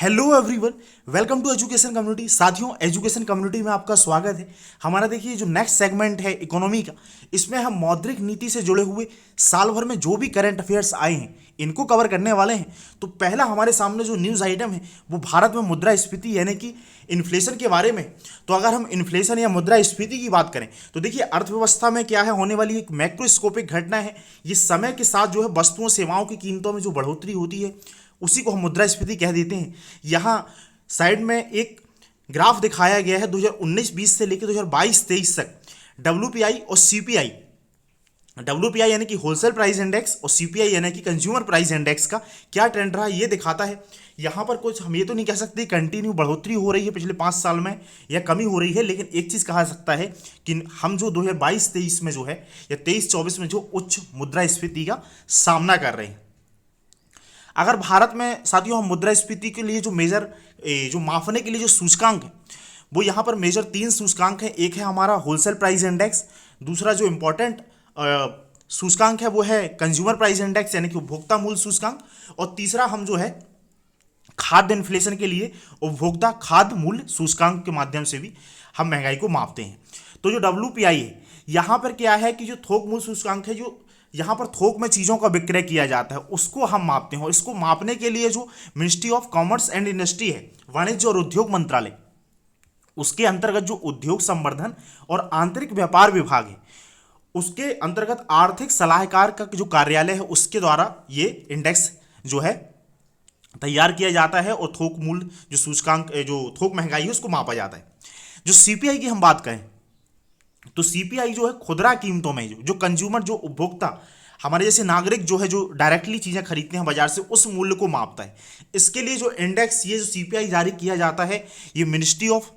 Hello everyone, welcome to education community. साथियों, education community में आपका स्वागत है। हमारा देखिए जो नेक्स्ट सेगमेंट है इकोनॉमी का, इसमें हम मौद्रिक नीति से जुड़े हुए साल भर में जो भी करंट अफेयर्स आए हैं इनको कवर करने वाले हैं। तो पहला हमारे सामने जो न्यूज़ आइटम है वो भारत में मुद्रास्फीति यानी कि इन्फ्लेशन के बारे में। तो अगर हम इन्फ्लेशन या मुद्रास्फीति की बात करें तो देखिए अर्थव्यवस्था में क्या है, होने वाली एक मैक्रोस्कोपिक घटना है। ये समय के साथ जो है वस्तुओं सेवाओं की कीमतों में जो बढ़ोतरी होती है उसी को हम मुद्रास्फीति कह देते हैं। यहाँ साइड में एक ग्राफ दिखाया गया है 2019-20 से लेकर 2022-23 तक डब्ल्यूपीआई और सीपीआई। डब्ल्यूपीआई यानी कि होलसेल प्राइस इंडेक्स और सीपीआई यानी कि कंज्यूमर प्राइस इंडेक्स का क्या ट्रेंड रहा ये दिखाता है। यहाँ पर कुछ हम ये तो नहीं कह सकते कंटिन्यू बढ़ोतरी हो रही है पिछले 5 साल में या कमी हो रही है, लेकिन एक चीज़ कहा सकता है कि हम जो 2022-23 में जो है या 23-24 में जो उच्च मुद्रास्फीति का सामना कर रहे हैं। अगर भारत में साथियों हम मुद्रास्फीति के लिए जो मेजर जो मापने के लिए जो सूचकांक है वो यहाँ पर मेजर 3 सूचकांक है। एक है हमारा होलसेल प्राइस इंडेक्स, दूसरा जो इंपॉर्टेंट सूचकांक है वो है कंज्यूमर प्राइस इंडेक्स यानी कि उपभोक्ता मूल्य सूचकांक, और तीसरा हम जो है खाद्य इन्फ्लेशन के लिए उपभोक्ता खाद्य मूल्य सूचकांक के माध्यम से भी हम महंगाई को मापते हैं। तो जो डब्ल्यूपीआई है यहाँ पर क्या है कि जो थोक मूल्य सूचकांक है, जो यहाँ पर थोक में चीज़ों का विक्रय किया जाता है उसको हम मापते हैं। और इसको मापने के लिए जो ministry of commerce and industry है, वाणिज्य और उद्योग मंत्रालय, उसके अंतर्गत जो उद्योग संवर्धन और आंतरिक व्यापार विभाग है उसके अंतर्गत आर्थिक सलाहकार का जो कार्यालय है उसके द्वारा ये इंडेक्स जो है तैयार किया जाता है और थोक मूल्य जो सूचकांक जो थोक महंगाई है उसको मापा जाता है। जो सीपीआई की हम बात करें तो सीपीआई जो है खुदरा कीमतों में जो कंज्यूमर जो उपभोक्ता हमारे जैसे नागरिक जो है जो डायरेक्टली चीज़ें खरीदते हैं बाजार से उस मूल्य को मापता है। इसके लिए जो इंडेक्स ये जो सीपीआई जारी किया जाता है ये मिनिस्ट्री ऑफ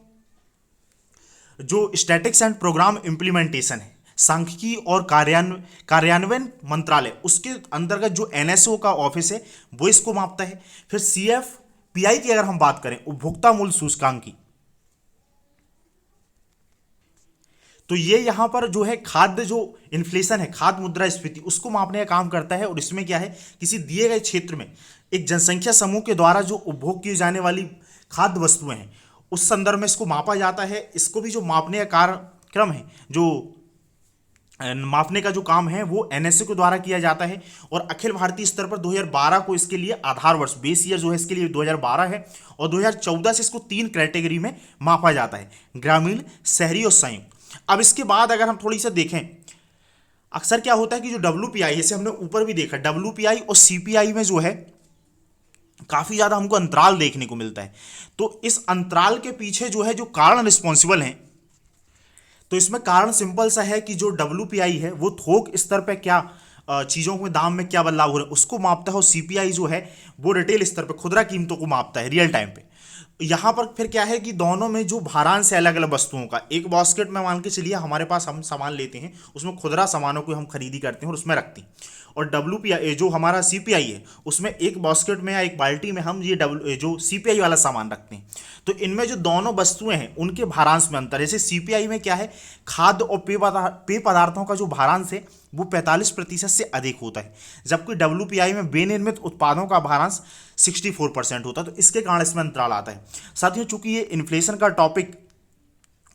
जो स्टैटिक्स एंड प्रोग्राम इम्प्लीमेंटेशन है, सांख्यिकी और कार्यान्वयन मंत्रालय, उसके अंतर्गत जो एनएसओ का ऑफिस है वो इसको मापता है। फिर सीएफपीआई की अगर हम बात करें उपभोक्ता मूल्य सूचकांक की, तो ये यहाँ पर जो है खाद्य जो इन्फ्लेशन है, खाद्य मुद्रास्फीति, उसको मापने का काम करता है। और इसमें क्या है, किसी दिए गए क्षेत्र में एक जनसंख्या समूह के द्वारा जो उपभोग की जाने वाली खाद्य वस्तुएं हैं उस संदर्भ में इसको मापा जाता है। इसको भी जो मापने का कार्यक्रम है, जो मापने का जो काम है वो एनएसए के द्वारा किया जाता है। और अखिल भारतीय स्तर पर 2012 को इसके लिए आधार वर्ष बेस ईयर जो है इसके लिए 2012 है, और 2014 से इसको 3 कैटेगरी में मापा जाता है, ग्रामीण, शहरी और संयुक्त। अब इसके बाद अगर हम थोड़ी सा देखें, अक्सर क्या होता है कि जो डब्ल्यूपीआई, जैसे हमने ऊपर भी देखा, डब्ल्यूपीआई और सीपीआई में जो है काफ़ी ज़्यादा हमको अंतराल देखने को मिलता है। तो इस अंतराल के पीछे जो है जो कारण रिस्पॉन्सिबल हैं, तो इसमें कारण सिंपल सा है कि जो डब्ल्यूपीआई है वो थोक स्तर पर क्या चीज़ों के दाम में क्या बदलाव हो रहे हैं उसको मापता है, और सीपीआई जो है वो रिटेल स्तर पर खुदरा कीमतों को मापता है रियल टाइम पे। यहाँ पर फिर क्या है कि दोनों में जो भारांश है अलग अलग वस्तुओं का, एक बास्केट में मान के चलिए हमारे पास हम सामान लेते हैं, उसमें खुदरा सामानों को हम खरीदी करते हैं और उसमें रखते हैं, और डब्ल्यूपीआई जो हमारा सीपीआई है उसमें एक बास्केट में या एक बाल्टी में हम ये जो सीपीआई वाला सामान रखते हैं। तो इनमें जो दोनों वस्तुएं हैं उनके भारांश में अंतर, जैसे सीपीआई में क्या है, खाद्य और पेय पदार्थों का जो भारांश है वो 45% से अधिक होता है, जबकि डब्ल्यूपीआई में विनिर्मित उत्पादों का भारांश 64% होता है। तो इसके कारण इसमें अंतराल आता है। साथियों, चूंकि ये इन्फ्लेशन का टॉपिक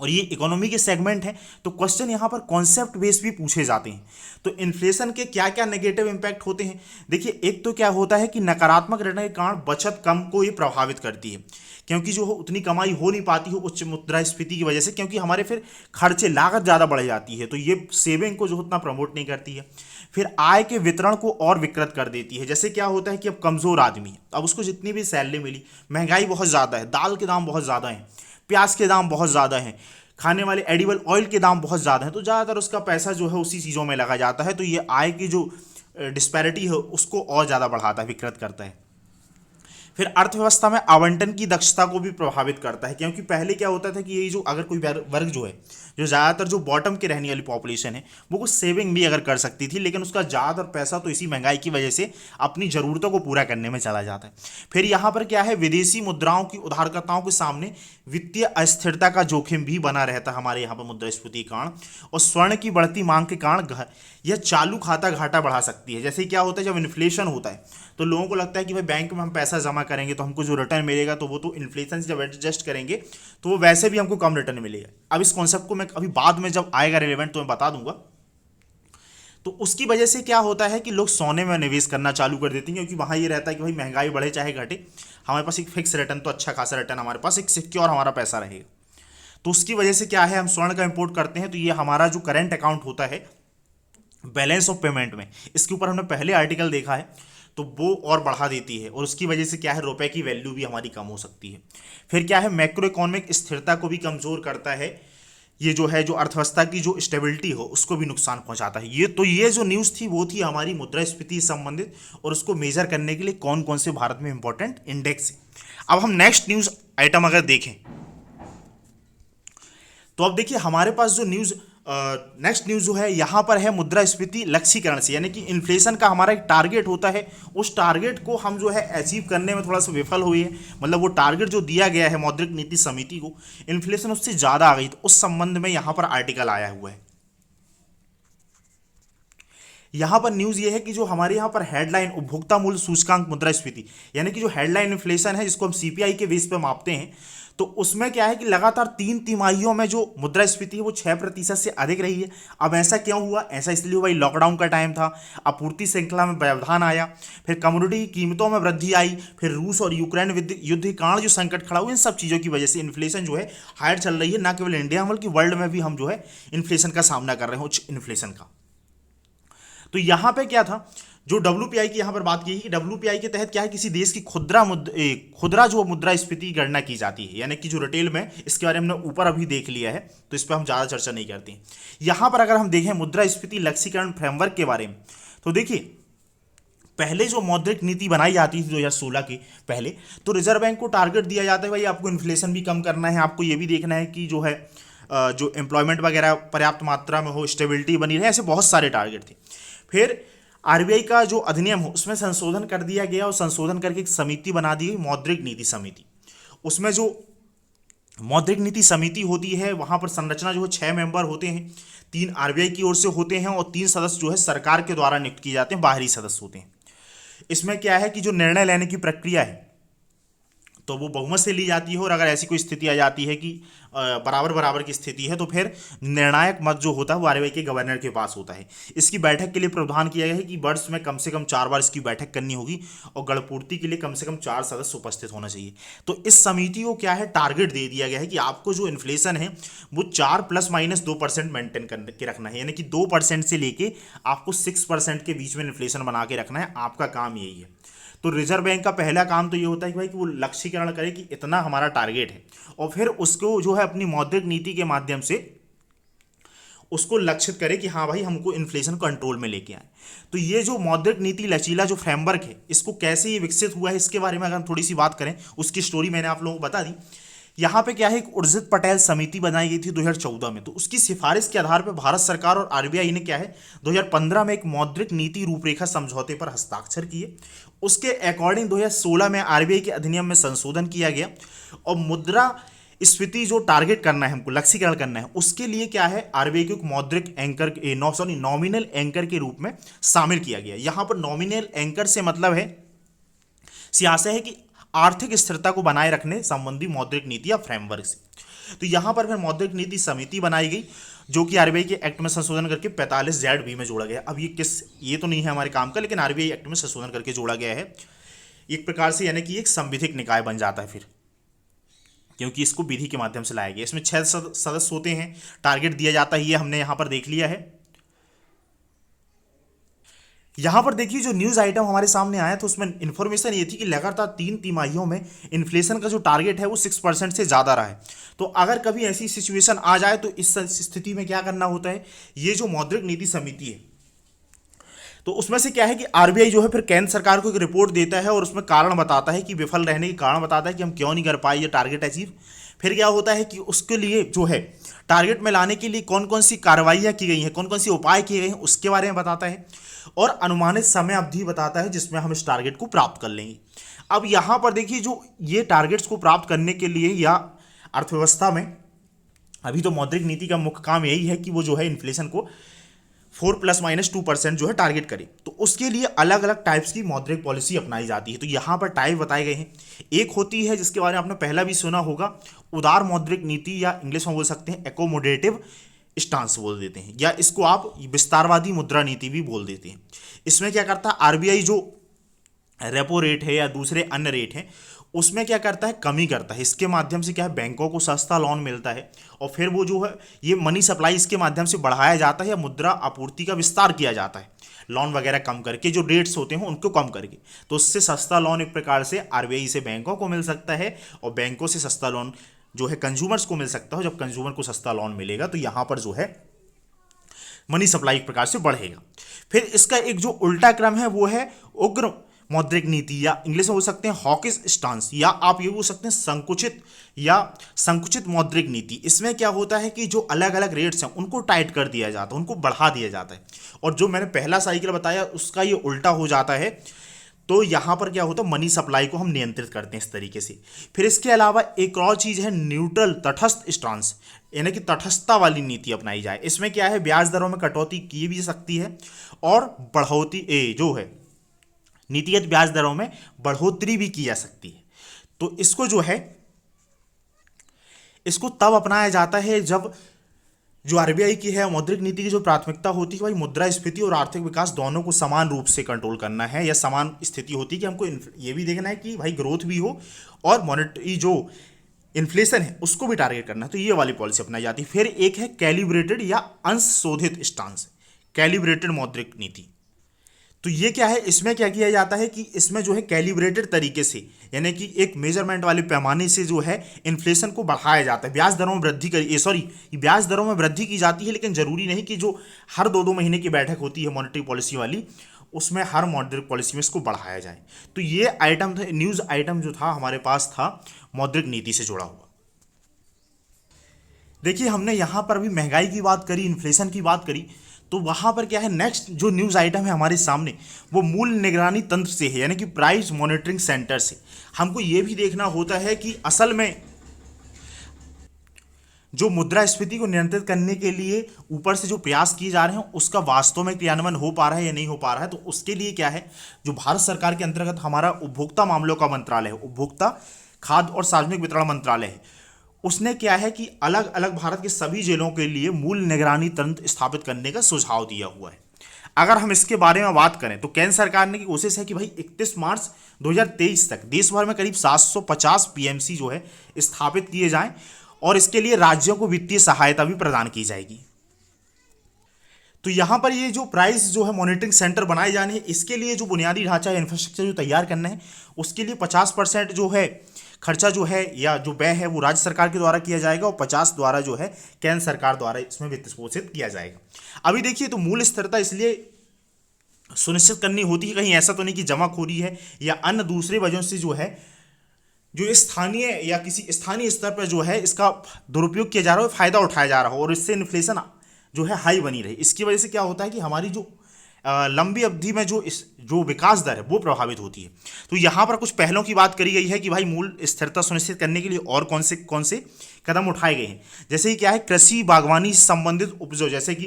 और ये इकोनॉमी के सेगमेंट है तो क्वेश्चन यहाँ पर कॉन्सेप्ट बेस भी पूछे जाते हैं। तो इन्फ्लेशन के क्या क्या नेगेटिव इंपैक्ट होते हैं, देखिए एक तो क्या होता है कि नकारात्मक रिटर्न के कारण बचत कम को ये प्रभावित करती है, क्योंकि जो उतनी कमाई हो नहीं पाती हो उच्च मुद्रास्फीति की वजह से, क्योंकि हमारे फिर खर्चे लागत ज़्यादा बढ़ जाती है, तो ये सेविंग को जो उतना प्रमोट नहीं करती है। फिर आय के वितरण को और विकृत कर देती है। जैसे क्या होता है कि अब कमज़ोर आदमी है, अब उसको जितनी भी सैलरी मिली, महंगाई बहुत ज़्यादा है, दाल के दाम बहुत ज़्यादा हैं, प्याज के दाम बहुत ज़्यादा हैं, खाने वाले एडिबल ऑयल के दाम बहुत ज़्यादा हैं, तो ज़्यादातर उसका पैसा जो है उसी चीज़ों में लगा जाता है। तो ये आय की जो डिस्पैरिटी है उसको और ज़्यादा बढ़ाता है, विकृत करता है। फिर अर्थव्यवस्था में आवंटन की दक्षता को भी प्रभावित करता है, क्योंकि पहले क्या होता था कि ये जो अगर कोई वर्ग जो है जो ज़्यादातर जो बॉटम के रहने वाली पॉपुलेशन है वो कुछ सेविंग भी अगर कर सकती थी, लेकिन उसका ज़्यादातर पैसा तो इसी महंगाई की वजह से अपनी ज़रूरतों को पूरा करने में चला जाता है। फिर यहाँ पर क्या है, विदेशी मुद्राओं की उधारकर्ताओं के सामने वित्तीय अस्थिरता का जोखिम भी बना रहता है हमारे यहाँ पर मुद्रास्फीति के कारण, और स्वर्ण की बढ़ती मांग के कारण यह चालू खाता घाटा बढ़ा सकती है। जैसे क्या होता है, जब इन्फ्लेशन होता है तो लोगों को लगता है कि भाई बैंक में हम पैसा जमा करेंगे तो हमको जो रिटर्न मिलेगा तो वो तो इन्फ्लेशन से जब एडजस्ट करेंगे तो वो वैसे भी हमको कम रिटर्न मिलेगा। अब इस कॉन्सेप्ट को मैं अभी बाद में जब आएगा रिलेवेंट तो मैं बता दूंगा। तो उसकी वजह से क्या होता है कि लोग सोने में निवेश करना चालू कर देते हैं, क्योंकि वहाँ ये रहता है कि भाई महंगाई बढ़े चाहे घटे, हमारे पास एक फिक्स रिटर्न तो अच्छा खासा रिटर्न हमारे पास एक सिक्योर हमारा पैसा रहेगा। तो उसकी वजह से क्या है, हम स्वर्ण का इंपोर्ट करते हैं तो ये हमारा जो करंट अकाउंट होता है बैलेंस ऑफ पेमेंट में, इसके ऊपर हमने पहले आर्टिकल देखा है, तो वो और बढ़ा देती है और उसकी वजह से क्या है रुपए की वैल्यू भी हमारी कम हो सकती है। फिर क्या है, मैक्रो इकोनॉमिक स्थिरता को भी कमजोर करता है, ये जो है जो अर्थव्यवस्था की जो स्टेबिलिटी हो उसको भी नुकसान पहुंचाता है। ये जो न्यूज़ थी वो थी हमारी मुद्रास्फीति से संबंधित और उसको मेजर करने के लिए कौन कौन से भारत में इंपॉर्टेंट इंडेक्स है। अब हम नेक्स्ट न्यूज़ आइटम अगर देखें तो अब देखिए हमारे पास जो न्यूज़ नेक्स्ट न्यूज़ जो है यहाँ पर है मुद्रास्फीति लक्ष्यीकरण से, यानी कि इन्फ्लेशन का हमारा एक टारगेट होता है, उस टारगेट को हम जो है अचीव करने में थोड़ा सा विफल हुए हैं। मतलब वो टारगेट जो दिया गया है मौद्रिक नीति समिति को, इन्फ्लेशन उससे ज़्यादा आ गई, तो उस संबंध में यहाँ पर आर्टिकल आया हुआ है। यहाँ पर न्यूज़ ये है कि जो हमारे यहाँ पर हेडलाइन उपभोक्ता मूल्य सूचकांक मुद्रास्फीति, यानी कि जो हेडलाइन इन्फ्लेशन है जिसको हम सीपीआई के बेस पे मापते हैं, तो उसमें क्या है कि लगातार 3 तिमाहियों में जो मुद्रास्फीति है वो 6% से अधिक रही है। अब ऐसा क्यों हुआ, ऐसा इसलिए हुआ लॉकडाउन का टाइम था, आपूर्ति श्रृंखला में व्यवधान आया, फिर कमोडिटी की कीमतों में वृद्धि आई, फिर रूस और यूक्रेन युद्ध के कारण जो संकट खड़ा हुआ, इन सब चीज़ों की वजह से इन्फ्लेशन जो है हायर चल रही है। ना केवल इंडिया में बल्कि वर्ल्ड में भी हम जो है इन्फ्लेशन का सामना कर रहे हैं, उच्च इन्फ्लेशन का। तो यहाँ पे क्या था, जो डब्ल्यूपीआई की यहाँ पर बात की है कि डब्ल्यूपीआई के तहत क्या है, किसी देश की खुदरा जो मुद्रास्फीति की गणना की जाती है, यानी कि जो रिटेल में, इसके बारे में हमने ऊपर अभी देख लिया है तो इस पर हम ज़्यादा चर्चा नहीं करते हैं। यहाँ पर अगर हम देखें मुद्रास्फीति लक्ष्यीकरण फ्रेमवर्क के बारे में, तो देखिए पहले जो मौद्रिक नीति बनाई जाती थी 2016 के पहले, तो रिजर्व बैंक को टारगेट दिया जाता है भाई आपको इन्फ्लेशन भी कम करना है, आपको ये भी देखना है कि जो है जो एम्प्लॉयमेंट वगैरह पर्याप्त मात्रा में हो, स्टेबिलिटी बनी रहे, ऐसे बहुत सारे टारगेट थे। फिर आरबीआई का जो अधिनियम हो उसमें संशोधन कर दिया गया और संशोधन करके एक समिति बना दी गई मौद्रिक नीति समिति। उसमें जो मौद्रिक नीति समिति होती है वहां पर संरचना जो है 6 मेंबर होते हैं, 3 आरबीआई की ओर से होते हैं और 3 सदस्य जो है सरकार के द्वारा नियुक्त किए जाते हैं, बाहरी सदस्य होते हैं। इसमें क्या है कि जो निर्णय लेने की प्रक्रिया है तो वो बहुमत से ली जाती है, और अगर ऐसी कोई स्थिति आ जाती है कि बराबर बराबर की स्थिति है तो फिर निर्णायक मत जो होता है वो आरबीआई के गवर्नर के पास होता है। इसकी बैठक के लिए प्रावधान किया गया है कि वर्ष में कम से कम 4 बार इसकी बैठक करनी होगी और गणपूर्ति के लिए कम से कम 4 सदस्य उपस्थित होना चाहिए। तो इस समिति को क्या है टारगेट दे दिया गया है कि आपको जो इन्फ्लेशन है वो 4 ± 2% मेंटेन करके रखना है, यानी कि 2% से लेके आपको 6% के बीच में इन्फ्लेशन बना के रखना है, आपका काम यही है। तो रिजर्व बैंक का पहला काम तो ये होता है कि भाई कि वो लक्ष्यीकरण करे कि इतना हमारा टारगेट है, और फिर उसको जो है अपनी मौद्रिक नीति के माध्यम से उसको लक्षित करे कि हाँ भाई हमको इन्फ्लेशन कंट्रोल में लेके आए। तो ये जो मौद्रिक नीति लचीला जो फ्रेमवर्क है, इसको कैसे ये विकसित हुआ है इसके बारे में अगर हम थोड़ी सी बात करें, उसकी स्टोरी मैंने आप लोगों को बता दी। यहाँ पे क्या है, एक उर्जित पटेल समिति बनाई गई थी 2014 में, तो उसकी सिफारिश के आधार पर भारत सरकार और आरबीआई ने क्या है 2015 में एक मौद्रिक नीति रूपरेखा समझौते पर हस्ताक्षर किए। उसके अकॉर्डिंग 2016 में आरबीआई के अधिनियम में संशोधन किया गया और मुद्रा स्फीति जो टारगेट करना है हमको लक्ष्यीकरण करना है, उसके लिए क्या है आरबीआई को एक मौद्रिक एंकर नॉमिनल एंकर के रूप में शामिल किया गया। यहाँ पर नॉमिनल एंकर से मतलब है सियासत है कि आर्थिक स्थिरता को बनाए रखने संबंधी मौद्रिक नीति या फ्रेमवर्क से। तो यहाँ पर फिर मौद्रिक नीति समिति बनाई गई जो कि आरबीआई के एक्ट में संशोधन करके 45Z में जोड़ा गया। अब ये तो नहीं है हमारे काम का, लेकिन आरबीआई एक्ट में संशोधन करके जोड़ा गया है एक प्रकार से, यानी कि एक संविधिक निकाय बन जाता है फिर, क्योंकि इसको विधि के माध्यम से लाया गया। इसमें 6 सदस्य होते हैं, टारगेट दिया जाता है, ये हमने यहाँ पर देख लिया है। यहाँ पर देखिए जो न्यूज़ आइटम हमारे सामने आया तो उसमें इन्फॉर्मेशन ये थी कि लगातार 3 तिमाहियों में इन्फ्लेशन का जो टारगेट है वो 6% से ज़्यादा रहा है। तो अगर कभी ऐसी सिचुएशन आ जाए तो इस स्थिति में क्या करना होता है, ये जो मौद्रिक नीति समिति है तो उसमें से क्या है कि आरबीआई जो है फिर केंद्र सरकार को एक रिपोर्ट देता है और उसमें कारण बताता है कि विफल रहने के कारण बताता है कि हम क्यों नहीं कर पाए ये टारगेट अचीव। फिर क्या होता है कि उसके लिए जो है टारगेट में लाने के लिए कौन कौन सी कार्रवाइयाँ की गई हैं, कौन कौन सी उपाय किए गए हैं उसके बारे में बताता है, और अनुमानित समय अवधि बताता है जिसमें हम इस टारगेट को प्राप्त कर लेंगे। अब यहाँ पर देखिए जो ये टारगेट्स को प्राप्त करने के लिए या अर्थव्यवस्था में अभी तो मौद्रिक नीति का मुख्य काम यही है कि वो जो है इन्फ्लेशन को 4 ± 2% जो है टारगेट करे। तो उसके लिए अलग अलग टाइप्स की मौद्रिक पॉलिसी अपनाई जाती है। तो यहाँ पर टाइप बताए गए हैं। एक होती है जिसके बारे में आपने पहला भी सुना होगा, उदार मौद्रिक नीति, या इंग्लिश में बोल सकते हैं एकोमोडेटिव स्टांस बोल देते हैं, या इसको आप विस्तारवादी मुद्रा नीति भी बोल देते हैं। इसमें क्या करता है आरबीआई, जो रेपो रेट है या दूसरे अन्य रेट हैं उसमें क्या करता है, कमी करता है। इसके माध्यम से क्या है, बैंकों को सस्ता लोन मिलता है, और फिर वो जो है ये मनी सप्लाई इसके माध्यम से बढ़ाया जाता है, या मुद्रा आपूर्ति का विस्तार किया जाता है, लोन वगैरह कम करके, जो रेट्स होते हैं उनको कम करके। तो उससे सस्ता लोन एक प्रकार से आरबीआई से बैंकों को मिल सकता है, और बैंकों से सस्ता लोन जो है कंज्यूमर्स को मिल सकता है। जब कंज्यूमर को सस्ता लोन मिलेगा तो यहाँ पर जो है मनी सप्लाई एक प्रकार से बढ़ेगा। फिर इसका एक जो उल्टा क्रम है वो है उग्र मौद्रिक नीति, या इंग्लिश में बोल सकते हैं हॉकिश स्टांस, या आप ये बोल सकते हैं संकुचित मौद्रिक नीति। इसमें क्या होता है कि जो अलग अलग रेट्स हैं उनको टाइट कर दिया जाता है, उनको बढ़ा दिया जाता है, और जो मैंने पहला साइकिल बताया उसका ये उल्टा हो जाता है। तो यहाँ पर क्या होता है, मनी सप्लाई को हम नियंत्रित करते हैं इस तरीके से। फिर इसके अलावा एक और चीज़ है न्यूट्रल तटस्थ स्टांस, यानी कि तटस्थता वाली नीति अपनाई जाए। इसमें क्या है, ब्याज दरों में कटौती की भी सकती है, और बढ़ोतरी जो है नीतिगत ब्याज दरों में बढ़ोतरी भी की जा सकती है। तो इसको जो है इसको तब अपनाया जाता है जब जो आरबीआई की है मौद्रिक नीति की जो प्राथमिकता होती है भाई मुद्रास्फीति और आर्थिक विकास दोनों को समान रूप से कंट्रोल करना है, या समान स्थिति होती है कि हमको ये भी देखना है कि भाई ग्रोथ भी हो और मॉनेटरी जो इन्फ्लेशन है उसको भी टारगेट करना है। तो ये वाली पॉलिसी अपनाई जाती है। फिर एक है कैलिब्रेटेड या अंश शोधित स्टांस, कैलिब्रेटेड मौद्रिक नीति। तो ये क्या है, इसमें क्या किया जाता है कि इसमें जो है कैलिब्रेटेड तरीके से, यानी कि एक मेजरमेंट वाले पैमाने से जो है इन्फ्लेशन को बढ़ाया जाता है। ब्याज दरों में वृद्धि ब्याज दरों में वृद्धि की जाती है, लेकिन जरूरी नहीं कि जो हर 2-2 महीने की बैठक होती है मॉनेटरी पॉलिसी वाली, उसमें हर मौद्रिक पॉलिसी में इसको बढ़ाया जाए। तो ये आइटम था, न्यूज़ आइटम जो था हमारे पास था मौद्रिक नीति से जुड़ा हुआ। देखिए हमने यहाँ पर भी महंगाई की बात करी, इन्फ्लेशन की बात करी, तो वहाँ पर क्या है, नेक्स्ट जो न्यूज़ आइटम है हमारे सामने वो मूल निगरानी तंत्र से है, यानी कि प्राइस मॉनिटरिंग सेंटर से। हमको ये भी देखना होता है कि असल में जो मुद्रास्फीति को नियंत्रित करने के लिए ऊपर से जो प्रयास किए जा रहे हैं उसका वास्तव में क्रियान्वयन हो पा रहा है या नहीं हो पा रहा है। तो उसके लिए क्या है, जो भारत सरकार के अंतर्गत हमारा उपभोक्ता मामलों का मंत्रालय है, उपभोक्ता खाद्य और सार्वजनिक वितरण मंत्रालय है, उसने क्या है कि अलग अलग भारत के सभी जिलों के लिए मूल निगरानी तंत्र स्थापित करने का सुझाव दिया हुआ है। अगर हम इसके बारे में बात करें तो केंद्र सरकार ने की कोशिश है कि भाई 31 मार्च 2023 तक देश भर में करीब 750 पीएमसी जो है स्थापित किए जाएं, और इसके लिए राज्यों को वित्तीय सहायता भी प्रदान की जाएगी। तो यहाँ पर ये जो प्राइस जो है मॉनिटरिंग सेंटर बनाए जाने हैं, इसके लिए जो बुनियादी ढांचा या इंफ्रास्ट्रक्चर जो तैयार करना है उसके लिए 50% जो है खर्चा जो है या जो व्यय है वो राज्य सरकार के द्वारा किया जाएगा, और 50 द्वारा जो है केंद्र सरकार द्वारा इसमें वित्त पोषित किया जाएगा। अभी देखिए, तो मूल स्थिरता इसलिए सुनिश्चित करनी होती है, कहीं ऐसा तो नहीं कि जमाखोरी है या अन्य दूसरे वजहों से जो है जो स्थानीय या किसी स्थानीय स्तर पर जो है इसका दुरुपयोग किया जा रहा हो, फायदा उठाया जा रहा हो, और इससे इन्फ्लेशन जो है हाई बनी रही। इसकी वजह से क्या होता है कि हमारी जो लंबी अवधि में जो विकास दर है वो प्रभावित होती है। तो यहाँ पर कुछ पहलों की बात करी गई है कि भाई मूल स्थिरता सुनिश्चित करने के लिए और कौन से कदम उठाए गए हैं। जैसे कि क्या है, कृषि बागवानी से संबंधित उपजों जैसे कि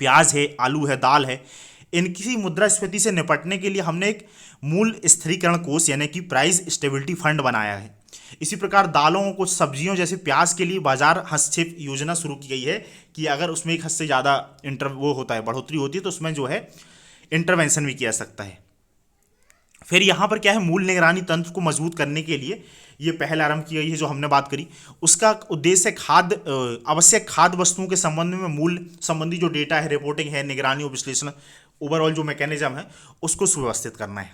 प्याज है, आलू है, दाल है, इनकी मुद्रास्फीति से निपटने के लिए हमने एक मूल स्थिरीकरण कोष यानी कि प्राइस स्टेबिलिटी फंड बनाया है। इसी प्रकार दालों, कुछ सब्जियों जैसे प्याज के लिए बाजार हस्तक्षेप योजना शुरू की गई है कि अगर उसमें एक हद से ज़्यादा बढ़ोतरी होती है तो उसमें जो है इंटरवेंशन भी किया सकता है। फिर यहाँ पर क्या है, मूल निगरानी तंत्र को मजबूत करने के लिए ये पहल आरंभ की गई है जो हमने बात करी। उसका उद्देश्य आवश्यक खाद्य वस्तुओं के संबंध में मूल संबंधी जो डेटा है, रिपोर्टिंग है, निगरानी और विश्लेषण, ओवरऑल जो मैकेनिज्म है उसको सुव्यवस्थित करना है।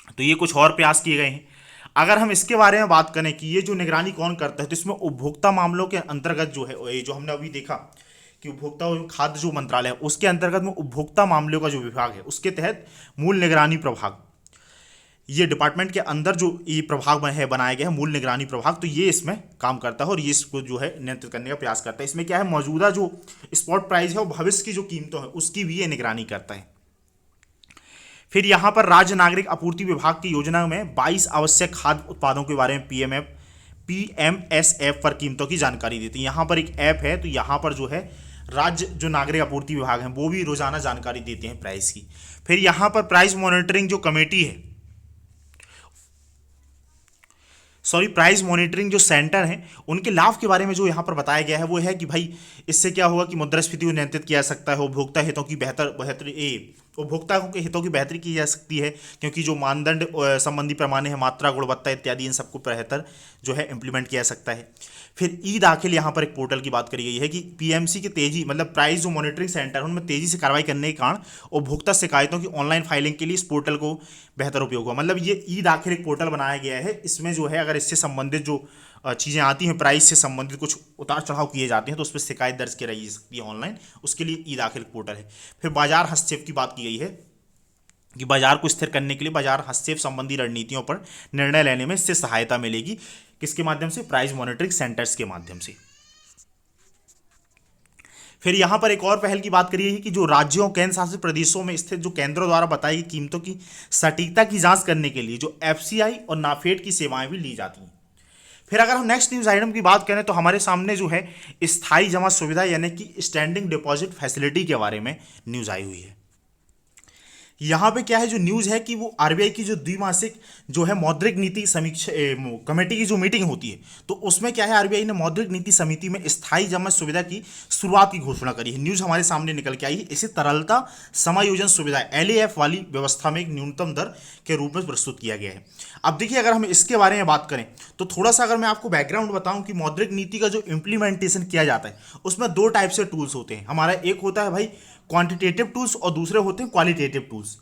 तो ये कुछ और प्रयास किए गए हैं। अगर हम इसके बारे में बात करें कि ये जो निगरानी कौन करता है, तो इसमें उपभोक्ता मामलों के अंतर्गत जो है, ये जो हमने अभी देखा कि उपभोक्ता और खाद्य जो मंत्रालय है उसके अंतर्गत में उपभोक्ता मामलों का जो विभाग है उसके तहत मूल निगरानी प्रभाग, ये डिपार्टमेंट के अंदर जो ये प्रभाग है बनाया गया है मूल निगरानी प्रभाग, तो ये इसमें काम करता है और ये इसको जो है नियंत्रित करने का प्रयास करता है। इसमें क्या है, मौजूदा जो स्पॉट प्राइस है और भविष्य की जो कीमतों है उसकी भी ये निगरानी करता है। फिर यहाँ पर राज्य नागरिक आपूर्ति विभाग की योजना में 22 आवश्यक खाद्य उत्पादों के बारे में PMSF पर कीमतों की जानकारी देती है। यहाँ पर एक ऐप है, तो यहाँ पर जो है राज्य जो नागरिक आपूर्ति विभाग हैं वो भी रोजाना जानकारी देते हैं प्राइस की। फिर यहाँ पर प्राइस मॉनिटरिंग जो कमेटी है, सॉरी प्राइस मॉनिटरिंग जो सेंटर हैं, उनके लाभ के बारे में जो यहाँ पर बताया गया है वो है कि भाई इससे क्या होगा कि मुद्रास्फीति को नियंत्रित किया जा सकता है, उपभोक्ता हितों की उपभोक्ता के हितों की बेहतरी की जा सकती है, क्योंकि जो मानदंड संबंधी पैमाने हैं, मात्रा, गुणवत्ता इत्यादि, इन सबको बेहतर जो है इंप्लीमेंट किया जा सकता है। फिर ई दाखिल, यहाँ पर एक पोर्टल की बात करी गई है कि पीएमसी के तेजी मतलब प्राइस जो मॉनिटरिंग सेंटर है उनमें तेजी से कार्रवाई करने के कारण उपभोक्ता शिकायतों की ऑनलाइन फाइलिंग के लिए इस पोर्टल को बेहतर उपयोग हुआ। मतलब ये ई दाखिल एक पोर्टल बनाया गया है, इसमें जो है अगर इससे संबंधित जो चीज़ें आती हैं, प्राइस से संबंधित कुछ उतार चढ़ाव किए जाते हैं तो उस पर शिकायत दर्ज की जा सकती है ऑनलाइन, उसके लिए ई दाखिल पोर्टल है। फिर बाजार हस्तक्षेप की बात की गई है कि बाजार को स्थिर करने के लिए बाजार हस्तक्षेप संबंधी रणनीतियों पर निर्णय लेने में इससे सहायता मिलेगी। किसके माध्यम से? प्राइस मॉनिटरिंग सेंटर्स के माध्यम से। फिर यहां पर एक और पहल की बात करिए कि जो राज्यों केंद्र शासित प्रदेशों में स्थित जो केंद्रों द्वारा बताई गई कीमतों की सटीकता की जांच करने के लिए जो एफसीआई और नाफेड की सेवाएं भी ली जाती हैं। फिर अगर हम नेक्स्ट न्यूज आइटम की बात करें तो हमारे सामने जो है स्थायी जमा सुविधा यानी कि स्टैंडिंग डिपॉजिट फैसिलिटी के बारे में न्यूज आई हुई है। यहाँ पे क्या है जो न्यूज़ है कि वो आरबीआई की जो द्विमासिक जो है मौद्रिक नीति समीक्षा कमेटी की जो मीटिंग होती है तो उसमें क्या है आरबीआई ने मौद्रिक नीति समिति में स्थायी जमा सुविधा की शुरुआत की घोषणा करी है। न्यूज़ हमारे सामने निकल के आई है। इसे तरलता समायोजन सुविधा एलएएफ वाली व्यवस्था में एक न्यूनतम दर के रूप में प्रस्तुत किया गया है। अब देखिए अगर हम इसके बारे में बात करें तो थोड़ा सा अगर मैं आपको बैकग्राउंड बताऊं कि मौद्रिक नीति का जो इम्प्लीमेंटेशन किया जाता है उसमें दो टाइप से टूल्स होते हैं। हमारा एक होता है भाई क्वांटिटेटिव टूल्स और दूसरे होते हैं क्वालिटेटिव टूल्स।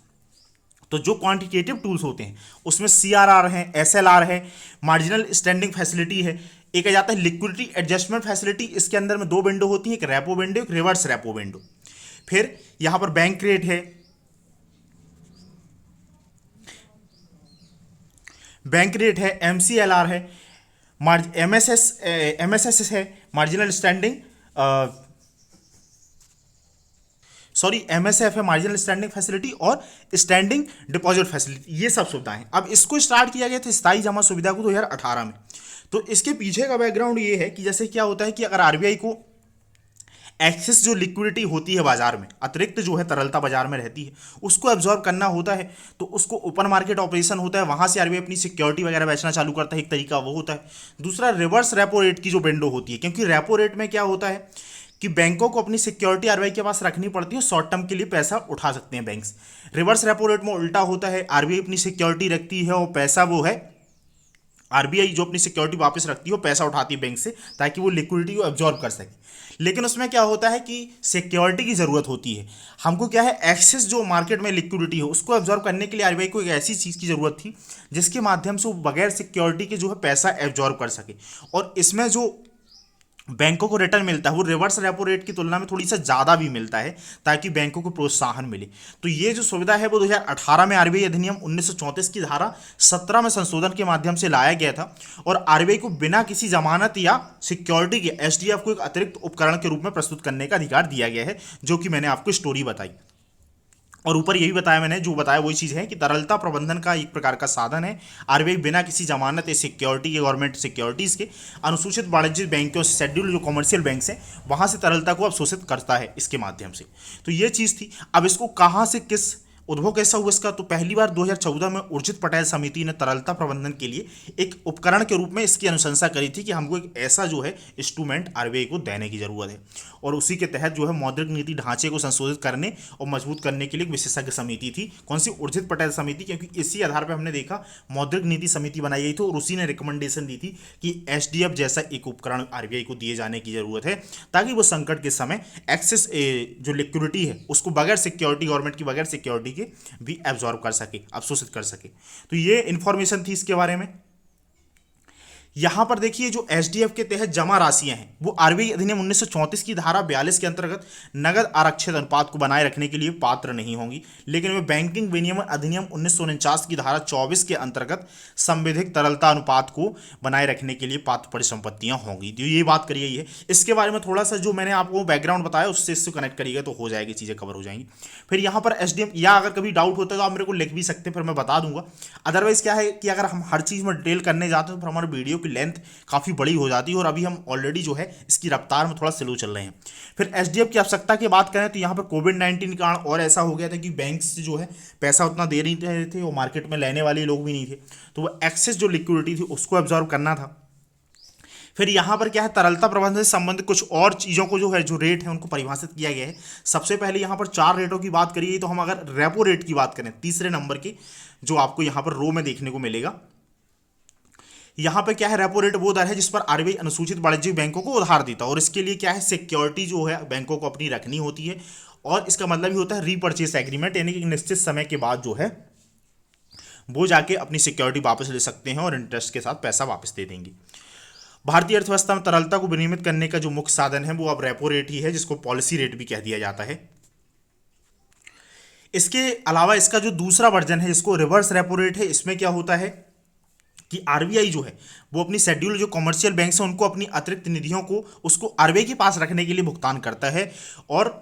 तो जो क्वांटिटेटिव टूल्स होते हैं उसमें सीआरआर है, एसएलआर है, मार्जिनल स्टैंडिंग फैसिलिटी है, एक आ जाता है लिक्विडिटी एडजस्टमेंट फैसिलिटी। इसके अंदर में दो विंडो होती है, एक रेपो विंडो, एक रिवर्स रेपो विंडो। फिर यहां पर बैंक रेट है, एमसीएलआर है, एमएसएस है, मार्जिनल स्टैंडिंग एमएसएफ है, मार्जिनल स्टैंडिंग फैसिलिटी, और स्टैंडिंग डिपॉजिट फैसिलिटी, ये सब सुविधाएं। अब इसको स्टार्ट किया गया था स्थायी जमा सुविधा को 2018 में। तो इसके पीछे का बैकग्राउंड ये है कि जैसे क्या होता है कि अगर आरबीआई को एक्सेस जो लिक्विडिटी होती है बाजार में, अतिरिक्त जो है तरलता बाजार में रहती है, उसको एब्जॉर्ब करना होता है तो उसको ओपन मार्केट ऑपरेशन होता है, वहां से आरबीआई अपनी सिक्योरिटी वगैरह बेचना चालू करता है, एक तरीका वो होता है। दूसरा रिवर्स रेपो रेट की जो विंडो होती है, क्योंकि रेपो रेट में क्या होता है कि बैंकों को अपनी सिक्योरिटी आरबीआई के पास रखनी पड़ती है, शॉर्ट टर्म के लिए पैसा उठा सकते हैं बैंक्स। रिवर्स रेपो रेट में उल्टा होता है, आरबीआई अपनी सिक्योरिटी रखती है और पैसा वो है आरबीआई जो अपनी सिक्योरिटी वापस रखती है वो पैसा उठाती है बैंक से ताकि वो लिक्विडिटी को एब्जॉर्ब कर सके। लेकिन उसमें क्या होता है कि सिक्योरिटी की ज़रूरत होती है, हमको क्या है एक्सेस जो मार्केट में लिक्विडिटी है उसको एब्जॉर्ब करने के लिए आरबीआई को एक ऐसी चीज़ की ज़रूरत थी जिसके माध्यम से वो बगैर सिक्योरिटी के जो है पैसा एब्जॉर्ब कर सके। और इसमें जो बैंकों को रिटर्न मिलता है वो रिवर्स रेपो रेट की तुलना में थोड़ी सा ज़्यादा भी मिलता है ताकि बैंकों को प्रोत्साहन मिले। तो ये जो सुविधा है वो 2018 में आरबीआई अधिनियम 1934 की धारा 17 में संशोधन के माध्यम से लाया गया था और आरबीआई को बिना किसी जमानत या सिक्योरिटी के एसडीएफ को एक अतिरिक्त उपकरण के रूप में प्रस्तुत करने का अधिकार दिया गया है, जो कि मैंने आपको स्टोरी बताई। और ऊपर यही बताया मैंने, जो बताया वही चीज़ है कि तरलता प्रबंधन का एक प्रकार का साधन है। आरबीआई बिना किसी जमानत या सिक्योरिटी के गवर्नमेंट सिक्योरिटीज़ के अनुसूचित वाणिज्यिक बैंकों से, शेड्यूल जो कॉमर्शियल बैंक हैं वहाँ से तरलता को अवशोषित करता है इसके माध्यम से। तो ये चीज़ थी। अब इसको कहाँ से किस उद्भव कैसा हुआ इसका, तो पहली बार 2014 में उर्जित पटेल समिति ने तरलता प्रबंधन के लिए एक उपकरण के रूप में इसकी अनुशंसा करी थी कि हमको एक ऐसा जो है इंस्ट्रूमेंट आरबीआई को देने की जरूरत है। और उसी के तहत जो है मौद्रिक नीति ढांचे को संशोधित करने और मजबूत करने के लिए एक विशेषज्ञ समिति थी। कौन सी? उर्जित पटेल समिति। क्योंकि इसी आधार पर हमने देखा मौद्रिक नीति समिति बनाई गई थी और उसी ने रिकमेंडेशन दी थी कि एसडीएफ जैसा एक उपकरण आरबीआई को दिए जाने की जरूरत है ताकि वो संकट के समय एक्सेस जो लिक्विडिटी है उसको बगैर सिक्योरिटी, गवर्नमेंट की बगैर सिक्योरिटी के भी एब्जॉर्ब कर सके, अवशोषित कर सके। तो ये इंफॉर्मेशन थी इसके बारे में। यहां पर देखिए जो एसडीएफ के तहत जमा राशियां हैं वो आरबीआई अधिनियम 1934 की धारा 42 के अंतर्गत नगद आरक्षित अनुपात को बनाए रखने के लिए पात्र नहीं होंगी, लेकिन वे बैंकिंग विनियमन अधिनियम 1949 की धारा 24 के अंतर्गत संविधिक तरलता अनुपात को बनाए रखने के लिए पात्र परिसंपत्तियां होंगी। तो ये बात करी गई है। इसके बारे में थोड़ा सा जो मैंने आपको बैकग्राउंड बताया उससे इससे कनेक्ट करिएगा तो हो जाएगी, चीज़ें कवर हो जाएंगी। फिर यहाँ पर एसडीएफ या अगर कभी डाउट होता है तो आप मेरे को लिख भी सकते हैं, फिर मैं बता दूंगा। अदरवाइज क्या है कि अगर हम हर चीज़ में डिटेल करने जाते हैं तो फिर हमारा वीडियो की लेंथ काफ़ी बड़ी हो जाती है और अभी हम ऑलरेडी जो है इसकी रफ्तार में थोड़ा स्लो चल रहे हैं। फिर एसडीएफ की आवश्यकता की बात करें तो यहाँ पर कोविड-19 के कारण और ऐसा हो गया था कि बैंक से जो है पैसा उतना दे नहीं रहे थे और मार्केट में लेने वाले लोग भी नहीं थे, तो वो एक्सेस जो लिक्विडिटी थी उसको एब्जॉर्व करना था। फिर यहाँ पर क्या है, तरलता प्रबंधन से संबंधित कुछ और चीज़ों को जो है, जो रेट है उनको परिभाषित किया गया है। सबसे पहले यहाँ पर 4 रेटों की बात करिए तो हम अगर रेपो रेट की बात करें तीसरे नंबर की, जो आपको यहाँ पर रो में देखने को मिलेगा, यहाँ पे क्या है, रेपो रेट वो दर है जिस पर आरबीआई अनुसूचित वाणिज्यिक बैंकों को उधार देता है और इसके लिए क्या है, सिक्योरिटी जो है बैंकों को अपनी रखनी होती है और इसका मतलब ही होता है रीपर्चेस एग्रीमेंट, यानी कि निश्चित समय के बाद जो है वो जाके अपनी सिक्योरिटी वापस ले सकते हैं और इंटरेस्ट के साथ पैसा वापस दे देंगे। भारतीय अर्थव्यवस्था में तरलता को विनियमित करने का जो मुख्य साधन है वो अब रेपो रेट ही है, जिसको पॉलिसी रेट भी कह दिया जाता है। इसके अलावा इसका जो दूसरा वर्जन है जिसको रिवर्स रेपो रेट है, इसमें क्या होता है कि आरबीआई जो है वो अपनी शेड्यूल जो कमर्शियल बैंक है उनको अपनी अतिरिक्त निधियों को उसको आरबीआई के पास रखने के लिए भुगतान करता है और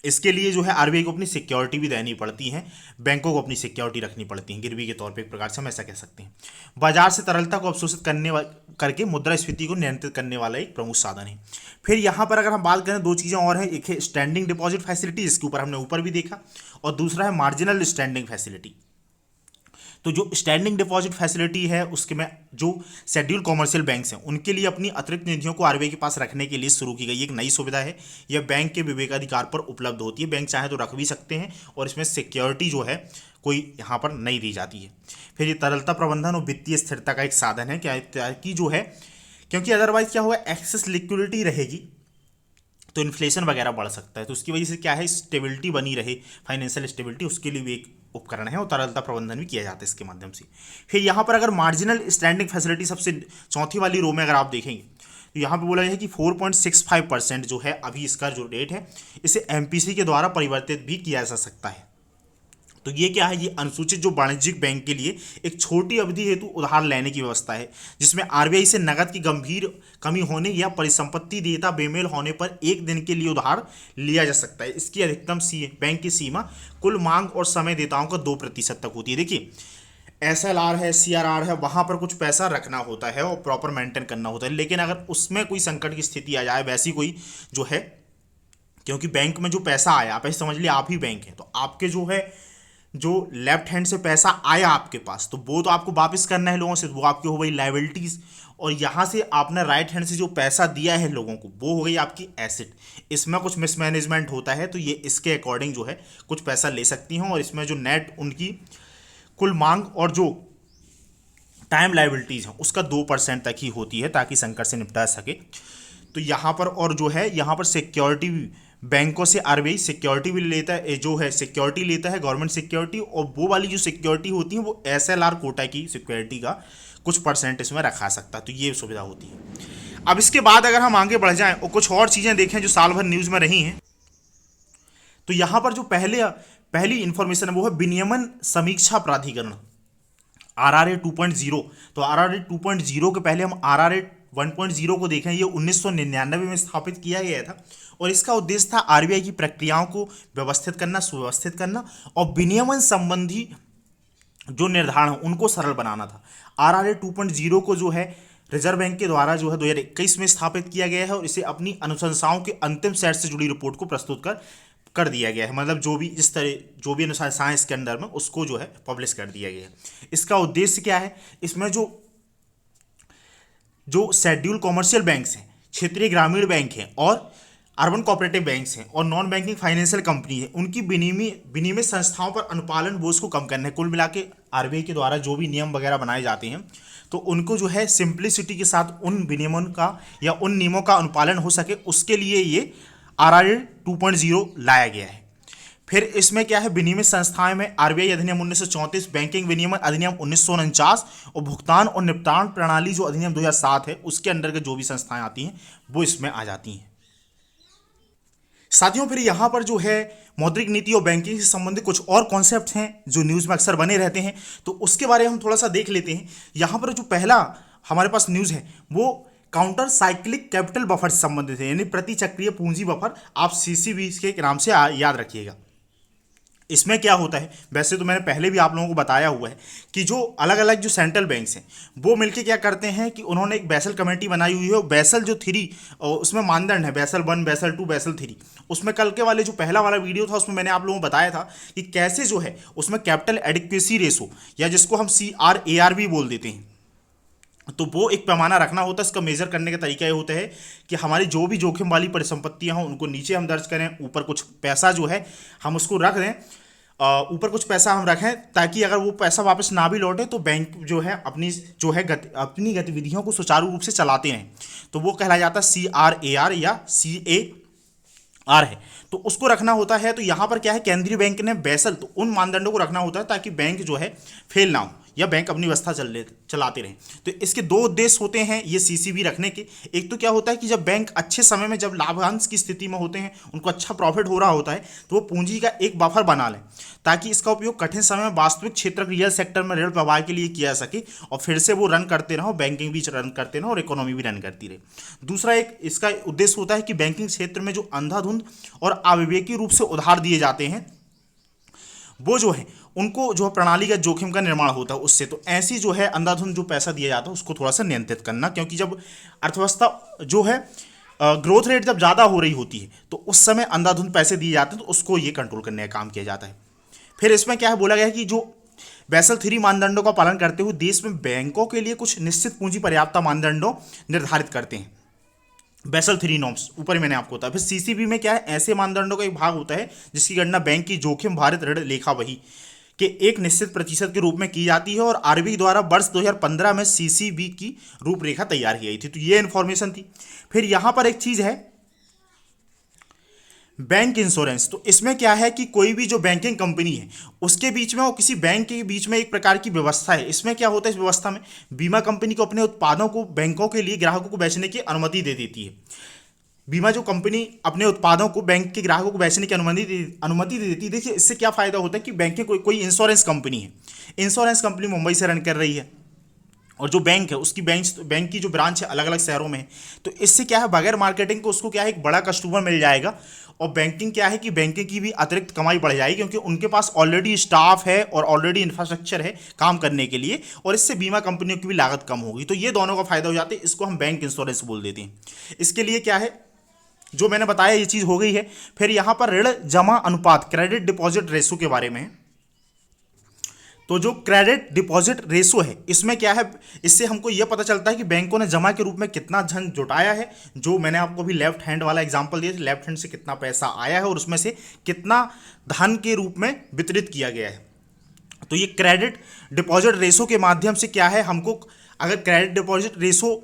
इसके लिए जो है आरबीआई को अपनी सिक्योरिटी भी देनी पड़ती है, बैंकों को अपनी सिक्योरिटी रखनी पड़ती है गिरवी के तौर पे, एक प्रकार से हम ऐसा कह सकते हैं। बाजार से तरलता को अवशोषित करके मुद्रास्फीति को नियंत्रित करने वाला एक प्रमुख साधन है। फिर यहाँ पर अगर हम बात करें, दो चीज़ें और हैं, एक है स्टैंडिंग डिपॉजिट फैसिलिटी, इसके ऊपर हमने ऊपर भी देखा, और दूसरा है मार्जिनल स्टैंडिंग फैसिलिटी। तो जो स्टैंडिंग डिपॉजिट फैसिलिटी है उसके में जो शेड्यूल कॉमर्शियल बैंक्स हैं उनके लिए अपनी अतिरिक्त निधियों को आरबीआई के पास रखने के लिए शुरू की गई एक नई सुविधा है। यह बैंक के विवेकाधिकार पर उपलब्ध होती है, बैंक चाहे तो रख भी सकते हैं और इसमें सिक्योरिटी जो है कोई यहाँ पर नहीं दी जाती है। फिर ये तरलता प्रबंधन और वित्तीय स्थिरता का एक साधन है क्या कि जो है, क्योंकि अदरवाइज क्या होगा, एक्सेस लिक्विडिटी रहेगी तो इन्फ्लेशन वगैरह बढ़ सकता है, तो उसकी वजह से क्या है, स्टेबिलिटी बनी रहे, फाइनेंशियल स्टेबिलिटी, उसके लिए भी एक उपकरण है और तरलता प्रबंधन भी किया जाता है इसके माध्यम से। फिर यहाँ पर अगर मार्जिनल स्टैंडिंग फैसिलिटी सबसे चौथी वाली रो में अगर आप देखेंगे तो यहाँ पे बोला गया है कि 4.65% जो है अभी इसका जो रेट है इसे एमपीसी के द्वारा परिवर्तित भी किया जा सकता है। तो ये क्या है, ये अनुसूचित जो वाणिज्यिक बैंक के लिए एक छोटी अवधि हेतु उधार लेने की व्यवस्था है, जिसमें आरबीआई से नकद की गंभीर कमी होने या परिसंपत्ति देयता बेमेल होने पर एक दिन के लिए उधार लिया जा सकता है। इसकी अधिकतम बैंक की सीमा कुल मांग और समय देताओं का 2% तक होती है। देखिए SLR है, CRR है, वहाँ पर कुछ पैसा रखना होता है और प्रॉपर मेंटेन करना होता है, लेकिन अगर उसमें कोई संकट की स्थिति आ जाए, वैसी कोई जो है, क्योंकि बैंक में जो पैसा आया, आप ऐसे समझ लिए आप ही बैंक है, तो आपके जो है जो लेफ्ट हैंड से पैसा आया आपके पास तो वो तो आपको वापस करना है लोगों से, वो आपकी हो गई लाइबिलिटीज, और यहाँ से आपने राइट हैंड से जो पैसा दिया है लोगों को वो हो गई आपकी एसेट। इसमें कुछ मिसमैनेजमेंट होता है तो ये इसके अकॉर्डिंग जो है कुछ पैसा ले सकती हैं और इसमें जो नेट उनकी कुल मांग और जो टाइम लाइबिलिटीज है उसका 2% तक ही होती है ताकि संकट से निपटा सके। तो यहाँ पर और जो है यहाँ पर सिक्योरिटी, बैंकों से आरबीआई सिक्योरिटी भी लेता है, जो है सिक्योरिटी लेता है गवर्नमेंट सिक्योरिटी, और वो वाली जो सिक्योरिटी होती है वो SLR कोटा की सिक्योरिटी का कुछ परसेंट इसमें रखा सकता है, तो ये सुविधा होती है। अब इसके बाद अगर हम आगे बढ़ जाएं और कुछ और चीज़ें देखें जो साल भर न्यूज़ में रही हैं, तो यहाँ पर जो पहली इंफॉर्मेशन है वो है विनियमन समीक्षा प्राधिकरण RRA 2.0। तो RRA 2.0 के पहले हम RRA 1.0 को देखें, ये 1999 में स्थापित किया गया था और इसका उद्देश्य था आरबीआई की प्रक्रियाओं को व्यवस्थित करना, सुव्यवस्थित करना और विनियमन संबंधी जो निर्धारण उनको सरल बनाना था। RRA 2.0 को जो है रिजर्व बैंक के द्वारा जो है 2021 में स्थापित किया गया है और इसे अपनी अनुशंसाओं के अंतिम सेट से जुड़ी रिपोर्ट को प्रस्तुत कर दिया गया है, मतलब जो भी इस तरह जो भी अनुशंसाएं इसके अंदर में उसको जो है पब्लिश कर दिया गया है। इसका उद्देश्य क्या है, इसमें जो शेड्यूल कॉमर्शियल बैंक्स हैं, क्षेत्रीय ग्रामीण बैंक हैं और अर्बन कोऑपरेटिव बैंक्स हैं और नॉन बैंकिंग फाइनेंशियल कंपनी है, उनकी विनियमित संस्थाओं पर अनुपालन बोझ को कम करना है। कुल मिला के आरबीआई के द्वारा जो भी नियम वगैरह बनाए जाते हैं तो उनको जो है सिंप्लिसिटी के साथ उन विनियमन का या उन नियमों का अनुपालन हो सके, उसके लिए ये RRA 2.0 लाया गया है। फिर इसमें क्या है, विनियमित संस्थाएं में आरबीआई अधिनियम 1934, बैंकिंग विनियमन अधिनियम 1949 और भुगतान और निपटान प्रणाली जो अधिनियम 2007 है उसके अंडर के जो भी संस्थाएं आती हैं वो इसमें आ जाती हैं। साथियों फिर यहाँ पर जो है मौद्रिक नीति और बैंकिंग से संबंधित कुछ और कॉन्सेप्ट हैं जो न्यूज़ में अक्सर बने रहते हैं, तो उसके बारे में हम थोड़ा सा देख लेते हैं। यहाँ पर जो पहला हमारे पास न्यूज़ है वो काउंटर साइक्लिक कैपिटल बफर से संबंधित है, यानी प्रति चक्रीय पूंजी बफर, आप CCB के नाम से याद रखिएगा। इसमें क्या होता है, वैसे तो मैंने पहले भी आप लोगों को बताया हुआ है कि जो अलग अलग जो सेंट्रल बैंक्स हैं वो मिलके क्या करते हैं कि उन्होंने एक बैसल कमेटी बनाई हुई है, और बैसल जो थ्री उसमें मानदंड है, बैसल 1, बैसल 2, बैसल 3। उसमें कल के वाले जो पहला वाला वीडियो था उसमें मैंने आप लोगों को बताया था कि कैसे जो है उसमें कैपिटल एडिक्वेसी रेशो, या जिसको हम CRAR भी बोल देते हैं, तो वो एक पैमाना रखना होता है। इसका मेजर करने का तरीका ये होता है कि हमारी जो भी जोखिम वाली परिसंपत्तियां हों उनको नीचे हम दर्ज करें, ऊपर कुछ पैसा जो है हम उसको रख दें, ऊपर कुछ पैसा हम रखें, ताकि अगर वो पैसा वापस ना भी लौटे तो बैंक जो है अपनी जो है अपनी गतिविधियों को सुचारू रूप से चलाते रहें। तो वो कहला जाता है CRAR या CAR है, तो उसको रखना होता है। तो यहाँ पर क्या है, केंद्रीय बैंक ने बैसल तो उन मानदंडों को रखना होता है ताकि बैंक जो है फेल ना हो, या बैंक अपनी व्यवस्था चलाते रहें। तो इसके दो उद्देश्य होते हैं ये CCB रखने के। एक तो क्या होता है कि जब बैंक अच्छे समय में, जब लाभांश की स्थिति में होते हैं, उनको अच्छा प्रॉफिट हो रहा होता है, तो वो पूंजी का एक बफर बना लें ताकि इसका उपयोग कठिन समय में वास्तविक क्षेत्र रियल सेक्टर में ऋण प्रवाह के लिए किया जा सके, और फिर से वो रन करते रहो, बैंकिंग भी रन करते रहो और इकोनॉमी भी रन करती रहे। दूसरा एक इसका उद्देश्य होता है कि बैंकिंग क्षेत्र में जो अंधाधुंध और अविवेकी रूप से उधार दिए जाते हैं, वो जो है उनको जो प्रणालीगत जोखिम का निर्माण होता है उससे। तो ऐसी जो है अंधाधुंध जो पैसा दिया जाता है उसको थोड़ा सा नियंत्रित करना, क्योंकि जब अर्थव्यवस्था जो है ग्रोथ रेट जब ज़्यादा हो रही होती है तो उस समय अंधाधुंध पैसे दिए जाते हैं, तो उसको ये कंट्रोल करने का काम किया जाता है। फिर इसमें क्या है, बोला गया है कि जो बैसल 3 मानदंडों का पालन करते हुए देश में बैंकों के लिए कुछ निश्चित पूंजी पर्याप्तता मानदंडों निर्धारित करते हैं, बैसल 3 नॉर्म्स ऊपर ही मैंने आपको बताया। फिर CCB में क्या है, ऐसे मानदंडों का एक भाग होता है जिसकी गणना बैंक की जोखिम भारित ऋण लेखा वही के एक निश्चित प्रतिशत के रूप में की जाती है, और RBI द्वारा वर्ष 2015 में CCB की रूपरेखा तैयार की गई थी। तो ये इंफॉर्मेशन थी। फिर यहां पर एक चीज है बैंक इंश्योरेंस। तो इसमें क्या है कि कोई भी जो बैंकिंग कंपनी है उसके बीच में और किसी बैंक के बीच में एक प्रकार की व्यवस्था है। इसमें क्या होता है, इस व्यवस्था में बीमा कंपनी को अपने उत्पादों को बैंकों के लिए ग्राहकों को बेचने की अनुमति दे देती है। बीमा जो कंपनी अपने उत्पादों को बैंक के ग्राहकों को बेचने की अनुमति दे देती है। देखिए इससे क्या फायदा होता है कि बैंक के कोई इंश्योरेंस कंपनी है, इंश्योरेंस कंपनी मुंबई से रन कर रही है, और जो बैंक है उसकी बैंक की जो ब्रांच है अलग अलग शहरों में है। तो इससे क्या है, बगैर मार्केटिंग को उसको क्या है एक बड़ा कस्टमर मिल जाएगा, और बैंकिंग क्या है कि बैंकिंग की भी अतिरिक्त कमाई बढ़ जाएगी, क्योंकि उनके पास ऑलरेडी स्टाफ है और ऑलरेडी इंफ्रास्ट्रक्चर है काम करने के लिए, और इससे बीमा कंपनियों की भी लागत कम होगी। तो ये दोनों का फायदा हो जाता है, इसको हम बैंक इंश्योरेंस बोल देते हैं। इसके लिए क्या है, जो मैंने बताया ये चीज़ हो गई है। फिर यहाँ पर ऋण जमा अनुपात, क्रेडिट डिपॉजिट रेशो के बारे में। तो जो क्रेडिट डिपॉजिट रेशो है इसमें क्या है, इससे हमको यह पता चलता है कि बैंकों ने जमा के रूप में कितना धन जुटाया है। जो मैंने आपको अभी लेफ्ट हैंड वाला एग्जांपल दिया, लेफ्ट हैंड से कितना पैसा आया है और उसमें से कितना धन के रूप में वितरित किया गया है। तो ये क्रेडिट डिपॉजिट रेशो के माध्यम से क्या है, हमको अगर क्रेडिट डिपॉजिट रेशो,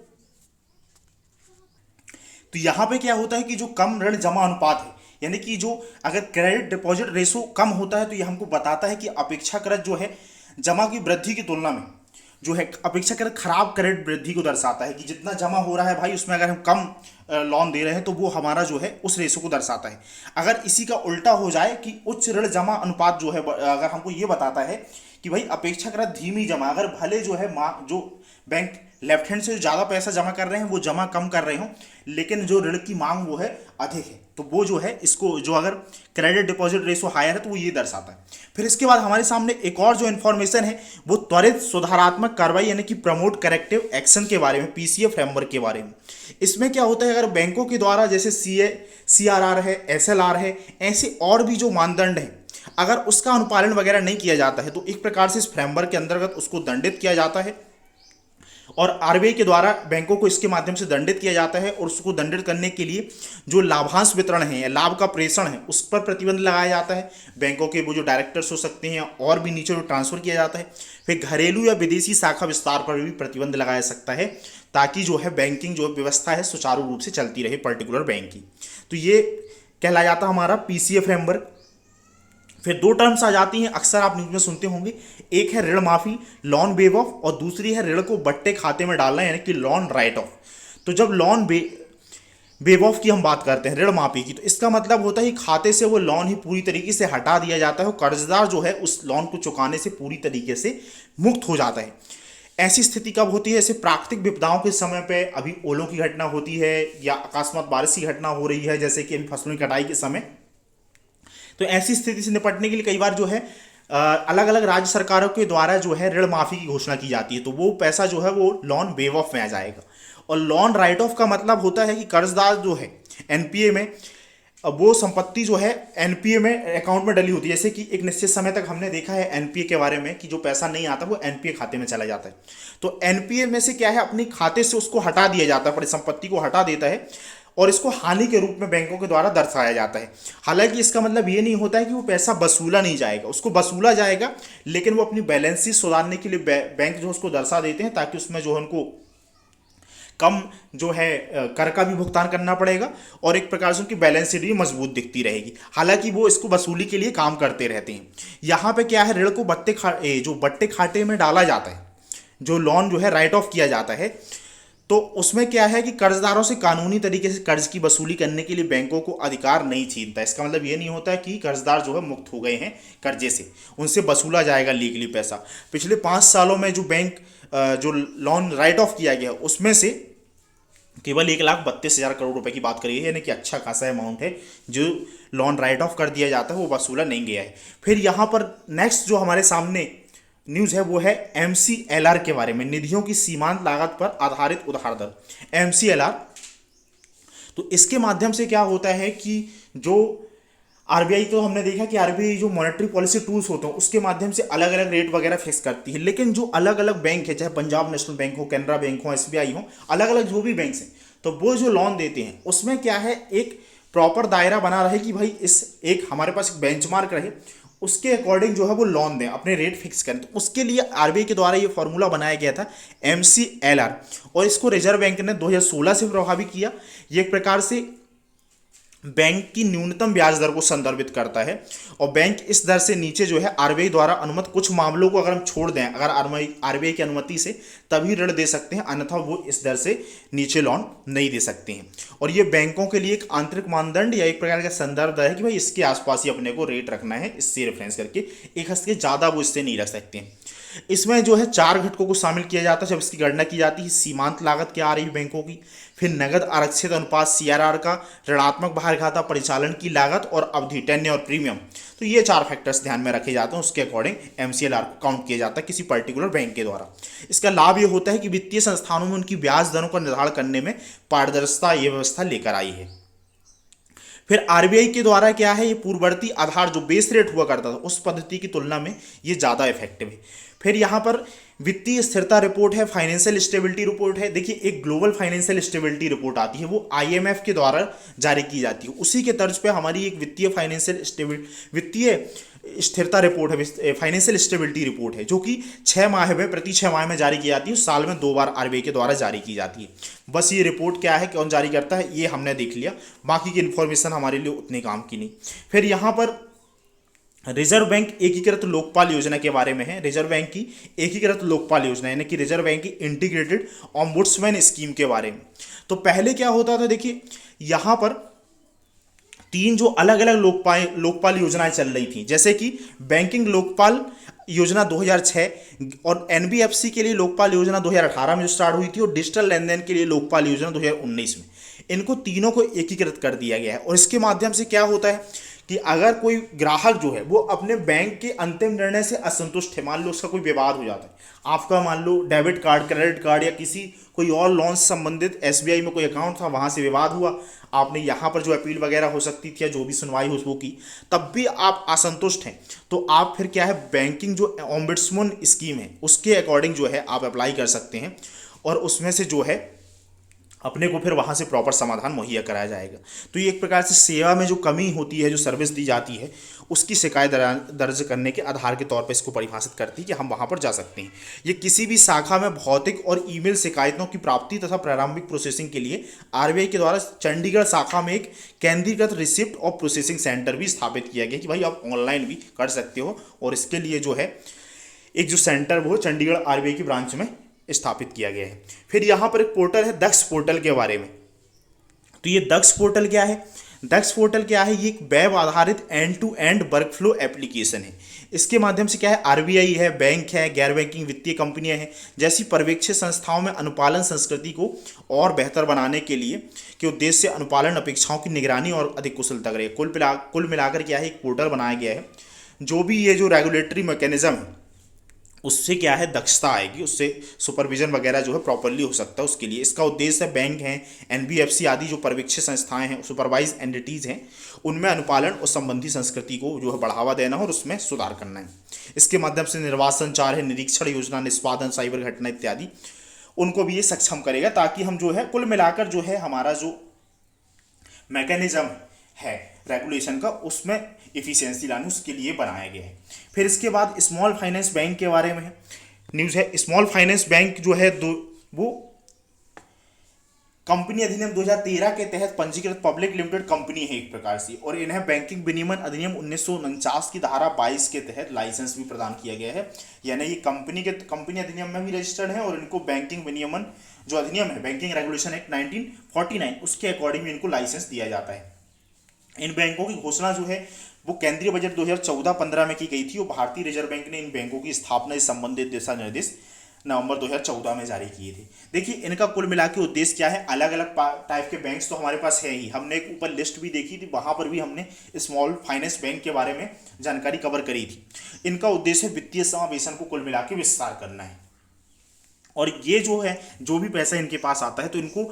तो यहां पे क्या होता है कि जो कम ऋण जमा अनुपात है, यानी कि जो अगर क्रेडिट डिपॉजिट रेशो कम होता है तो ये हमको बताता है कि अपेक्षाकृत जो है जमा की वृद्धि की तुलना में जो है अपेक्षाकृत खराब क्रेडिट वृद्धि को दर्शाता है, कि जितना जमा हो रहा है भाई उसमें अगर हम कम लोन दे रहे हैं तो वो हमारा जो है उस रेशो को दर्शाता है। अगर इसी का उल्टा हो जाए कि उच्च ऋण जमा अनुपात जो है अगर हमको ये बताता है कि भाई अपेक्षाकृत धीमी जमा, अगर भले जो है जो बैंक लेफ्ट हैंड से जो ज़्यादा पैसा जमा कर रहे हैं वो जमा कम कर रहे हो, लेकिन जो ऋण की मांग वो है अधिक है, तो वो जो है इसको जो अगर क्रेडिट डिपॉजिट रेशो हायर है तो वो ये दर्शाता है। फिर इसके बाद हमारे सामने एक और जो इन्फॉर्मेशन है वो त्वरित सुधारात्मक कार्रवाई यानी कि प्रमोट करेक्टिव एक्शन के बारे में, PCA फ्रेमवर्क के बारे में। इसमें क्या होता है, अगर बैंकों के द्वारा जैसे CRR है, SLR है, ऐसे और भी जो मानदंड है अगर उसका अनुपालन वगैरह नहीं किया जाता है तो एक प्रकार से इस फ्रेमवर्क के अंतर्गत उसको दंडित किया जाता है, और RBI के द्वारा बैंकों को इसके माध्यम से दंडित किया जाता है। और उसको दंडित करने के लिए जो लाभांश वितरण है या लाभ का प्रेषण है उस पर प्रतिबंध लगाया जाता है। बैंकों के वो जो डायरेक्टर्स हो सकते हैं और भी नीचे जो ट्रांसफर किया जाता है। फिर घरेलू या विदेशी शाखा विस्तार पर भी प्रतिबंध लगाया सकता है, ताकि जो है बैंकिंग जो व्यवस्था है सुचारू रूप से चलती रहे पर्टिकुलर बैंक की। तो ये कहला जाता है हमारा PCA फ्रेमवर्क। फिर दो टर्म्स आ जाती हैं, अक्सर आप न्यूज में सुनते होंगे, एक है ऋण माफी, लोन वेव ऑफ, और दूसरी है ऋण को बट्टे खाते में डालना यानी कि लोन राइट ऑफ। तो जब लोन वेव ऑफ की हम बात करते हैं, ऋण माफी की, तो इसका मतलब होता है कि खाते से वो लोन ही पूरी तरीके से हटा दिया जाता है और कर्जदार जो है उस लोन को चुकाने से पूरी तरीके से मुक्त हो जाता है। ऐसी स्थिति कब होती है, जैसे प्राकृतिक विपदाओं के समय पे, अभी ओलों की घटना होती है या अकस्मात बारिश की घटना हो रही है, जैसे कि अभी फसलों की कटाई के समय, तो ऐसी स्थिति से निपटने के लिए कई बार जो है अलग अलग राज्य सरकारों के द्वारा जो है ऋण माफी की घोषणा की जाती है, तो वो पैसा जो है वो लोन वेव ऑफ में आ जाएगा। और लोन राइट ऑफ का मतलब होता है कि कर्जदार जो है एनपीए में, अब वो संपत्ति जो है एनपीए में अकाउंट में डली होती है, जैसे कि एक निश्चित समय तक हमने देखा है एनपीए के बारे में कि जो पैसा नहीं आता वो एनपीए खाते में चला जाता है। तो एनपीए में से क्या है, अपनी खाते से उसको हटा दिया जाता है, परिसंपत्ति को हटा देता है और इसको हानि के रूप में बैंकों के द्वारा दर्शाया जाता है। हालांकि इसका मतलब ये नहीं होता है कि वो पैसा वसूला नहीं जाएगा, उसको वसूला जाएगा, लेकिन वो अपनी बैलेंस शीट सुधारने के लिए बैंक जो उसको दर्शा देते हैं ताकि उसमें जो है उनको कम जो है कर का भी भुगतान करना पड़ेगा और एक प्रकार से उनकी बैलेंस शीट भी मजबूत दिखती रहेगी। हालांकि वो इसको वसूली के लिए काम करते रहते हैं। यहाँ पे क्या है, ऋण को बट्टे खाते में डाला जाता है, जो लोन जो है राइट ऑफ किया जाता है, तो उसमें क्या है कि कर्जदारों से कानूनी तरीके से कर्ज की वसूली करने के लिए बैंकों को अधिकार नहीं छीनता। इसका मतलब ये नहीं होता है कि कर्जदार जो है मुक्त हो गए हैं कर्जे से, उनसे वसूला जाएगा लीगली पैसा। पिछले 5 सालों में जो बैंक जो लोन राइट ऑफ किया गया उसमें से केवल 1,32,000 करोड़ रुपए की बात करिए, यानी कि अच्छा खासा अमाउंट है जो लोन राइट ऑफ कर दिया जाता है, वो वसूला नहीं गया है। फिर यहाँ पर नेक्स्ट जो हमारे सामने न्यूज़ है वो है एमसीएलआर के बारे में, निधियों की सीमांत लागत पर आधारित उधार दर, एमसीएलआर। तो इसके माध्यम से क्या होता है कि जो आरबीआई, तो हमने देखा कि आरबीआई जो मॉनेटरी पॉलिसी टूल्स होते हैं उसके माध्यम से अलग अलग रेट वगैरह फिक्स करती है, लेकिन जो अलग अलग बैंक है, चाहे पंजाब नेशनल बैंक हो, कैनरा बैंक हो, एसबीआई हो, अलग अलग जो भी बैंक हैं, तो वो जो लोन देते हैं उसमें क्या है, एक प्रॉपर दायरा बना रहे कि भाई इस एक हमारे पास एक बेंचमार्क रहे, उसके अकॉर्डिंग जो है वो लोन दें, अपने रेट फिक्स करें। तो उसके लिए आरबीआई के द्वारा ये फॉर्मूला बनाया गया था एमसीएलआर, और इसको रिजर्व बैंक ने 2016 से प्रभावी किया। ये एक प्रकार से बैंक की न्यूनतम ब्याज दर को संदर्भित करता है, और बैंक इस दर से नीचे जो है आरबीआई द्वारा अनुमत कुछ मामलों को अगर हम छोड़ दें, अगर आरबीआई की अनुमति से तभी ऋण दे सकते हैं, अन्यथा वो इस दर से नीचे लोन नहीं दे सकते हैं। और ये बैंकों के लिए एक आंतरिक मानदंड या एक प्रकार का संदर्भ है कि भाई इसके आसपास ही अपने को रेट रखना है, इससे रेफरेंस करके, एक हद से ज़्यादा वो इससे नहीं रख सकते हैं। इसमें जो है 4 घटकों को शामिल किया जाता है जब इसकी गणना की जाती है। सीमांत लागत क्या आ रही है बैंकों की, फिर नगद आरक्षित अनुपात सीआरआर का, ऋणात्मक बाहर खाता, परिचालन की लागत और अवधि, टेन्योर और प्रीमियम। तो ये 4 फैक्टर्स ध्यान में रखे जाते हैं, उसके अकॉर्डिंग एमसीएलआर को काउंट किया जाता है किसी पर्टिकुलर बैंक के द्वारा। इसका लाभ ये होता है कि वित्तीय संस्थानों में उनकी ब्याज दरों का निर्धारण करने में पारदर्शिता ये व्यवस्था लेकर आई है। फिर आरबीआई के द्वारा क्या है, ये पूर्ववर्ती आधार जो बेस रेट हुआ करता था उस पद्धति की तुलना में ये ज़्यादा इफेक्टिव है। फिर यहाँ पर वित्तीय स्थिरता रिपोर्ट है, फाइनेंशियल स्टेबिलिटी रिपोर्ट है। देखिए एक ग्लोबल फाइनेंशियल स्टेबिलिटी रिपोर्ट आती है, वो आईएमएफ के द्वारा जारी की जाती है, उसी के तर्ज पे हमारी एक वित्तीय स्थिरता रिपोर्ट है, फाइनेंशियल स्टेबिलिटी रिपोर्ट है, जो कि 6 माह में, प्रति 6 माह में जारी की जाती है, साल में 2 बार आरबीआई के द्वारा जारी की जाती है। बस ये रिपोर्ट क्या है, कौन जारी करता है, ये हमने देख लिया, बाकी की इन्फॉर्मेशन हमारे लिए उतने काम की नहीं। फिर यहाँ पर रिजर्व बैंक एकीकृत लोकपाल योजना के बारे में है। रिजर्व बैंक की एकीकृत लोकपाल योजना यानी कि रिजर्व बैंक की इंटीग्रेटेड ऑम्बुड्समैन स्कीम के बारे में। तो पहले क्या होता था, देखिए यहाँ पर 3 जो अलग अलग लोकपाल योजनाएं चल रही थी, जैसे कि बैंकिंग लोकपाल योजना 2006 और एनबीएफसी के लिए लोकपाल योजना 2018 में जो स्टार्ट हुई थी, और डिजिटल लेन देन के लिए लोकपाल योजना 2019 में। इनको तीनों को एकीकृत कर दिया गया है, और इसके माध्यम से क्या होता है कि अगर कोई ग्राहक जो है वो अपने बैंक के अंतिम निर्णय से असंतुष्ट है, मान लो उसका कोई विवाद हो जाता है, आपका मान लो डेबिट कार्ड, क्रेडिट कार्ड या किसी कोई और लोन से संबंधित एसबीआई में कोई अकाउंट था, वहाँ से विवाद हुआ, आपने यहाँ पर जो अपील वगैरह हो सकती थी या जो भी सुनवाई हो वो की, तब भी आप असंतुष्ट हैं, तो आप फिर क्या है, बैंकिंग जो ओम्बुड्समैन स्कीम है उसके अकॉर्डिंग जो है आप अप्लाई कर सकते हैं, और उसमें से जो है अपने को फिर वहाँ से प्रॉपर समाधान मुहैया कराया जाएगा। तो ये एक प्रकार से सेवा में जो कमी होती है, जो सर्विस दी जाती है, उसकी शिकायत दर्ज करने के आधार के तौर पर इसको परिभाषित करती है कि हम वहाँ पर जा सकते हैं। ये किसी भी शाखा में भौतिक और ईमेल शिकायतों की प्राप्ति तथा प्रारंभिक प्रोसेसिंग के लिए आरबीआई के द्वारा चंडीगढ़ शाखा में एक केंद्रीकृत रिसिप्ट और प्रोसेसिंग सेंटर भी स्थापित किया गया कि भाई आप ऑनलाइन भी कर सकते हो, और इसके लिए जो है एक जो सेंटर वो चंडीगढ़ आरबीआई की ब्रांच में स्थापित किया गया है। फिर यहाँ पर एक पोर्टल है दक्ष पोर्टल के बारे में। तो ये दक्ष पोर्टल क्या है, दक्ष पोर्टल क्या है, ये एक वेब आधारित end to end workflow application है। इसके माध्यम से क्या है, आरबीआई है, बैंक है, गैर बैंकिंग वित्तीय कंपनियां हैं जैसी पर्यवेक्षित संस्थाओं में अनुपालन संस्कृति को और बेहतर बनाने के लिए के उद्देश्य से अनुपालन अपेक्षाओं की निगरानी और अधिक कुशलता करेगा। कुल मिलाकर क्या है, एक पोर्टल बनाया गया है। जो भी ये जो रेगुलेटरी मैकेनिज्म है उससे क्या है, दक्षता आएगी, उससे सुपरविजन वगैरह जो है प्रॉपरली हो सकता है। उसके लिए इसका उद्देश्य है बैंक हैं, एनबीएफसी आदि जो पर्यवेक्षित संस्थाएं हैं, सुपरवाइज एंटिटीज़ हैं, उनमें अनुपालन और संबंधी संस्कृति को जो है बढ़ावा देना और उसमें सुधार करना है। इसके माध्यम से निर्वाह संचार है, निरीक्षण योजना, निष्पादन, साइबर घटना इत्यादि उनको भी ये सक्षम करेगा, ताकि हम जो है कुल मिलाकर जो है हमारा जो मैकेनिज्म है रेगुलेशन का उसमें इफिशियंसी लाने उसके लिए बनाया गया है। फिर इसके बाद स्मॉल फाइनेंस बैंक के बारे में न्यूज़ है। स्मॉल फाइनेंस बैंक जो है वो कंपनी अधिनियम 2013 के तहत पंजीकृत पब्लिक लिमिटेड कंपनी है एक प्रकार से, और इन्हें बैंकिंग विनियमन अधिनियम 1949 की धारा 22 के तहत लाइसेंस भी प्रदान किया गया है। यानी ये कंपनी अधिनियम में भी रजिस्टर्ड है और इनको बैंकिंग विनियमन जो अधिनियम है, बैंकिंग रेगुलेशन एक्ट 1949, उसके अकॉर्डिंग इनको लाइसेंस दिया जाता है। इन बैंकों की घोषणा जो है वो केंद्रीय बजट 2014-15 में की गई थी और भारतीय रिजर्व बैंक ने इन बैंकों की स्थापना से संबंधित दिशा निर्देश नवंबर 2014 में जारी किए थे। देखिए इनका कुल मिला के उद्देश्य क्या है, अलग अलग टाइप के बैंक्स तो हमारे पास है ही, हमने एक ऊपर लिस्ट भी देखी थी, वहां पर भी हमने स्मॉल फाइनेंस बैंक के बारे में जानकारी कवर करी थी। इनका उद्देश्य वित्तीय समावेशन को कुल मिला के विस्तार करना है, और ये जो है जो भी पैसा इनके पास आता है तो इनको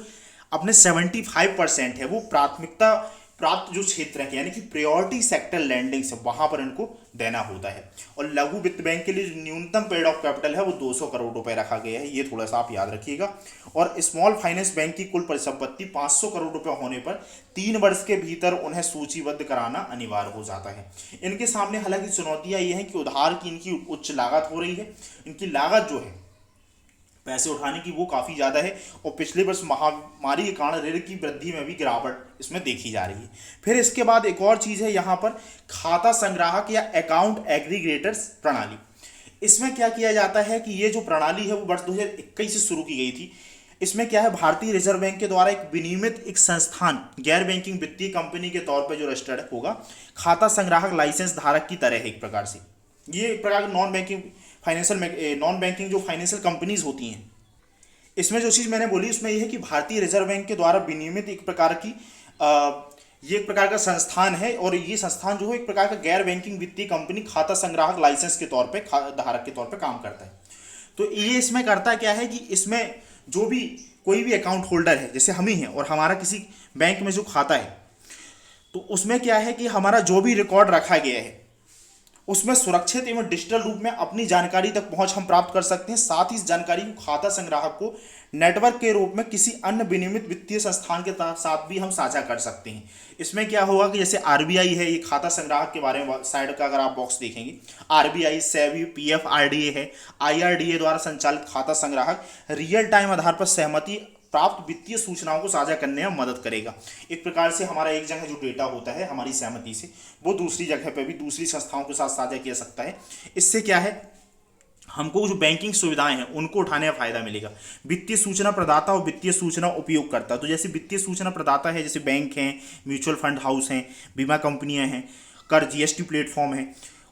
अपने 75% है वो प्राथमिकता प्राप्त जो क्षेत्र है यानी कि प्रायोरिटी सेक्टर लैंडिंग से वहां पर इनको देना होता है। और लघु वित्त बैंक के लिए जो न्यूनतम पेड ऑफ कैपिटल है वो 200 करोड़ रुपए रखा गया है, ये थोड़ा सा आप याद रखिएगा। और स्मॉल फाइनेंस बैंक की कुल परिसंपत्ति 500 करोड़ रुपए होने पर 3 वर्ष के भीतर उन्हें सूचीबद्ध कराना अनिवार्य हो जाता है। इनके सामने हालांकि चुनौतियां ये हैं कि उधार की इनकी उच्च लागत हो रही है, इनकी लागत जो है पैसे उठाने की वो काफ़ी ज़्यादा है, और पिछले वर्ष महामारी के कारण ऋण की वृद्धि में भी गिरावट इसमें देखी जा रही है। फिर इसके बाद एक और चीज़ है यहाँ पर खाता संग्राहक या अकाउंट एग्रीगेटर्स प्रणाली। इसमें क्या किया जाता है कि ये जो प्रणाली है वो वर्ष 2021 से शुरू की गई थी। इसमें क्या है, भारतीय रिजर्व बैंक के द्वारा एक विनियमित एक संस्थान गैर बैंकिंग वित्तीय कंपनी के तौर पर जो रजिस्टर्ड होगा, खाता संग्राहक लाइसेंस धारक की तरह है एक प्रकार से। ये एक प्रकार की नॉन बैंकिंग जो फाइनेंशियल कंपनीज होती हैं, इसमें जो चीज़ मैंने बोली उसमें यह है कि भारतीय रिजर्व बैंक के द्वारा विनियमित एक प्रकार की ये एक प्रकार का संस्थान है, और ये संस्थान जो है एक प्रकार का गैर बैंकिंग वित्तीय कंपनी खाता संग्राहक लाइसेंस के तौर पे धारक के तौर पे काम करता है। तो ये इसमें करता क्या है कि इसमें जो भी कोई भी अकाउंट होल्डर है, जैसे हम ही हैं और हमारा किसी बैंक में जो खाता है, तो उसमें क्या है कि हमारा जो भी रिकॉर्ड रखा गया है उसमें सुरक्षित एवं डिजिटल रूप में अपनी जानकारी तक पहुंच हम प्राप्त कर सकते हैं। साथ ही इस जानकारी को खाता संग्राहक को नेटवर्क के रूप में किसी अन्य विनियमित वित्तीय संस्थान के साथ भी हम साझा कर सकते हैं। इसमें क्या होगा कि जैसे आरबीआई है, ये खाता संग्राहक के बारे में साइड का अगर आप बॉक्स देखेंगे, आरबीआई, सेबी, पीएफआरडीए है, आईआरडीए द्वारा संचालित खाता संग्राहक रियल टाइम आधार पर सहमति प्राप्त वित्तीय सूचनाओं को साझा करने में मदद करेगा। एक प्रकार से हमारा एक जगह जो डेटा होता है हमारी सहमति से, वो दूसरी जगह पे भी दूसरी संस्थाओं के साथ साझा किया सकता है। इससे क्या है, हमको जो बैंकिंग सुविधाएं हैं उनको उठाने का फायदा मिलेगा। वित्तीय सूचना प्रदाता और वित्तीय सूचना उपयोगकर्ता, तो जैसे वित्तीय सूचना प्रदाता है जैसे बैंक हैं, म्यूचुअल फंड हाउस हैं, बीमा कंपनियां हैं, कर जीएसटी प्लेटफॉर्म है,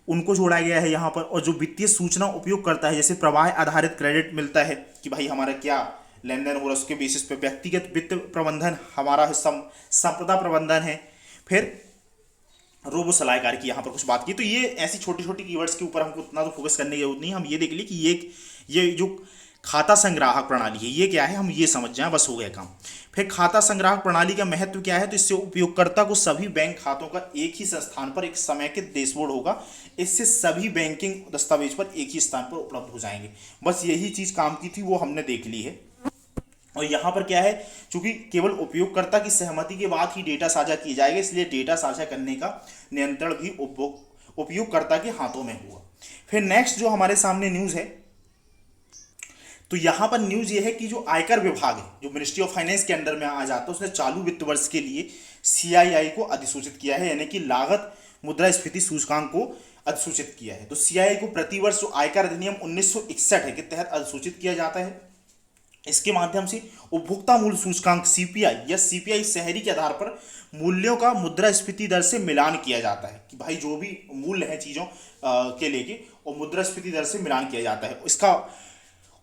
उनको जोड़ा गया है यहाँ पर। और जो वित्तीय सूचना उपयोग करता है, जैसे प्रवाह आधारित क्रेडिट मिलता है कि भाई हमारा क्या लेन देन हो रहा है, उसके बेसिस पे व्यक्तिगत वित्त प्रबंधन, हमारा संपदा प्रबंधन है, फिर रोबो सलाहकार की यहाँ पर कुछ बात की। तो ये ऐसी छोटी छोटी कीवर्ड्स के ऊपर हमको उतना तो फोकस करने की जरूरत नहीं, हम ये देख लिए कि ये जो खाता संग्राहक प्रणाली है ये क्या है, हम ये समझ जाएं, बस हो गया काम। फिर खाता संग्राहक प्रणाली का महत्व क्या है, तो इससे उपयोगकर्ता को सभी बैंक खातों का एक ही संस्थान पर एक समय के डैशबोर्ड होगा। इससे सभी बैंकिंग दस्तावेज पर एक ही स्थान पर उपलब्ध हो जाएंगे। बस यही चीज़ काम की थी, वो हमने देख ली है। और यहाँ पर क्या है, चूंकि केवल उपयोगकर्ता की सहमति के बाद ही डेटा साझा किया जाएगा, इसलिए डेटा साझा करने का नियंत्रण भी उपयोगकर्ता के हाथों में हुआ। फिर नेक्स्ट जो हमारे सामने न्यूज़ है, तो यहाँ पर न्यूज़ ये है कि जो आयकर विभाग है, जो मिनिस्ट्री ऑफ फाइनेंस के अंडर में आ जाता है, उसने चालू वित्त वर्ष के लिए सीआईआई को अधिसूचित किया है, यानी कि लागत मुद्रास्फीति सूचकांक को अधिसूचित किया है। तो सीआईआई को प्रतिवर्ष जो आयकर अधिनियम 1961 है के तहत अधिसूचित किया जाता है, इसके माध्यम से उपभोक्ता मूल्य सूचकांक सीपीआई या सीपीआई शहरी के आधार पर मूल्यों का मुद्रास्फीति दर से मिलान किया जाता है कि भाई जो भी मूल्य है चीज़ों के लेके, और मुद्रास्फीति दर से मिलान किया जाता है इसका।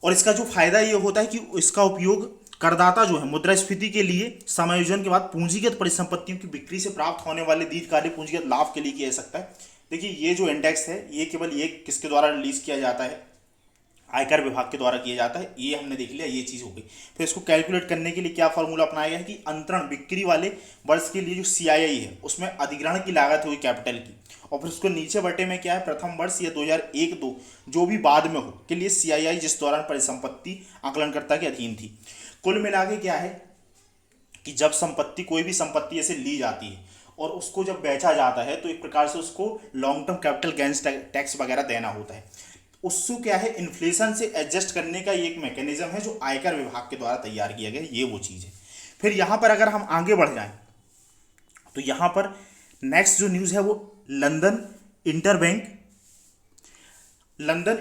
और इसका जो फायदा ये होता है कि इसका उपयोग करदाता जो है मुद्रास्फीति के लिए समायोजन के बाद पूंजीगत परिसंपत्तियों की बिक्री से प्राप्त होने वाले दीर्घकालिक पूंजीगत लाभ के लिए किया जा सकता है। देखिए ये जो इंडेक्स है ये केवल ये किसके द्वारा रिलीज किया जाता है, आयकर विभाग के द्वारा किया जाता है। ये हमने देख लिया, ये चीज़ हो गई। फिर इसको कैलकुलेट करने के लिए क्या फॉर्मूला अपनाया गया है कि अंतरण बिक्री वाले वर्ष के लिए जो सीआईआई है उसमें अधिग्रहण की लागत हुई कैपिटल की, और फिर उसको नीचे बटे में क्या है प्रथम वर्ष या 2001-2 जो भी बाद में हो के लिए सीआईआई जिस दौरान परिसंपत्ति आकलनकर्ता के अधीन थी। कुल मिला के क्या है कि जब संपत्ति कोई भी संपत्ति ऐसे ली जाती है और उसको जब बेचा जाता है तो एक प्रकार से उसको long term capital gains tax वगैरह देना होता है। उसको क्या है इन्फ्लेशन से एडजस्ट करने का एक मैकेनिज्म है जो आयकर विभाग के द्वारा तैयार किया गया है, ये वो चीज़ है। फिर यहाँ पर अगर हम आगे बढ़ जाएं तो यहाँ पर नेक्स्ट जो न्यूज़ है वो लंदन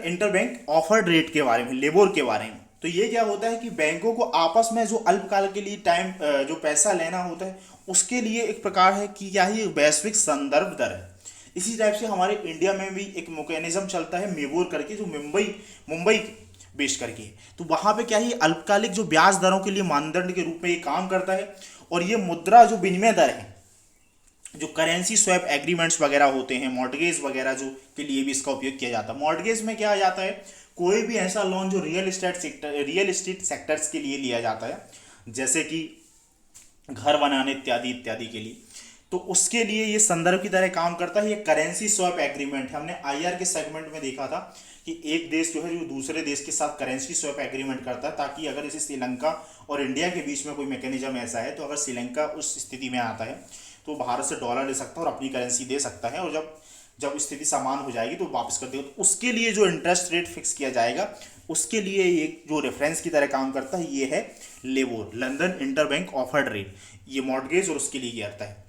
इंटरबैंक ऑफर्ड रेट के बारे में, लेबोर के बारे में। तो ये क्या होता है कि बैंकों को आपस में जो अल्पकाल के लिए टाइम जो पैसा लेना होता है उसके लिए एक प्रकार है कि क्या है वैश्विक संदर्भ दर है। इसी टाइप से हमारे इंडिया में भी एक मैकेनिज्म चलता है मेबोर करके, जो मुंबई बेस करके है। तो वहाँ पे क्या है अल्पकालिक जो ब्याज दरों के लिए मानदंड के रूप में ये काम करता है। और ये मुद्रा जो विनिमय दर है, जो करेंसी स्वैप एग्रीमेंट्स वगैरह होते हैं, मॉर्टगेज वगैरह जो के लिए भी इसका उपयोग किया जाता है। मॉर्टगेज में क्या आ जाता है, कोई भी ऐसा लोन जो रियल एस्टेट सेक्टर्स के लिए लिया जाता है, जैसे कि घर बनाने इत्यादि इत्यादि के लिए, तो उसके लिए ये संदर्भ की तरह काम करता है। ये करेंसी स्वैप एग्रीमेंट है। हमने आईआर के सेगमेंट में देखा था कि एक देश जो है जो दूसरे देश के साथ करेंसी स्वैप एग्रीमेंट करता है, ताकि अगर जैसे श्रीलंका और इंडिया के बीच में कोई मैकेनिज्म ऐसा है तो अगर श्रीलंका उस स्थिति में आता है तो भारत से डॉलर ले सकता है और अपनी करेंसी दे सकता है, और जब स्थिति समान हो जाएगी तो वापस कर देगा। तो उसके लिए जो इंटरेस्ट रेट फिक्स किया जाएगा उसके लिए एक जो रेफरेंस की तरह काम करता है ये है labour, London interbank offered rate. ये मॉर्टगेज और उसके लिए करता है।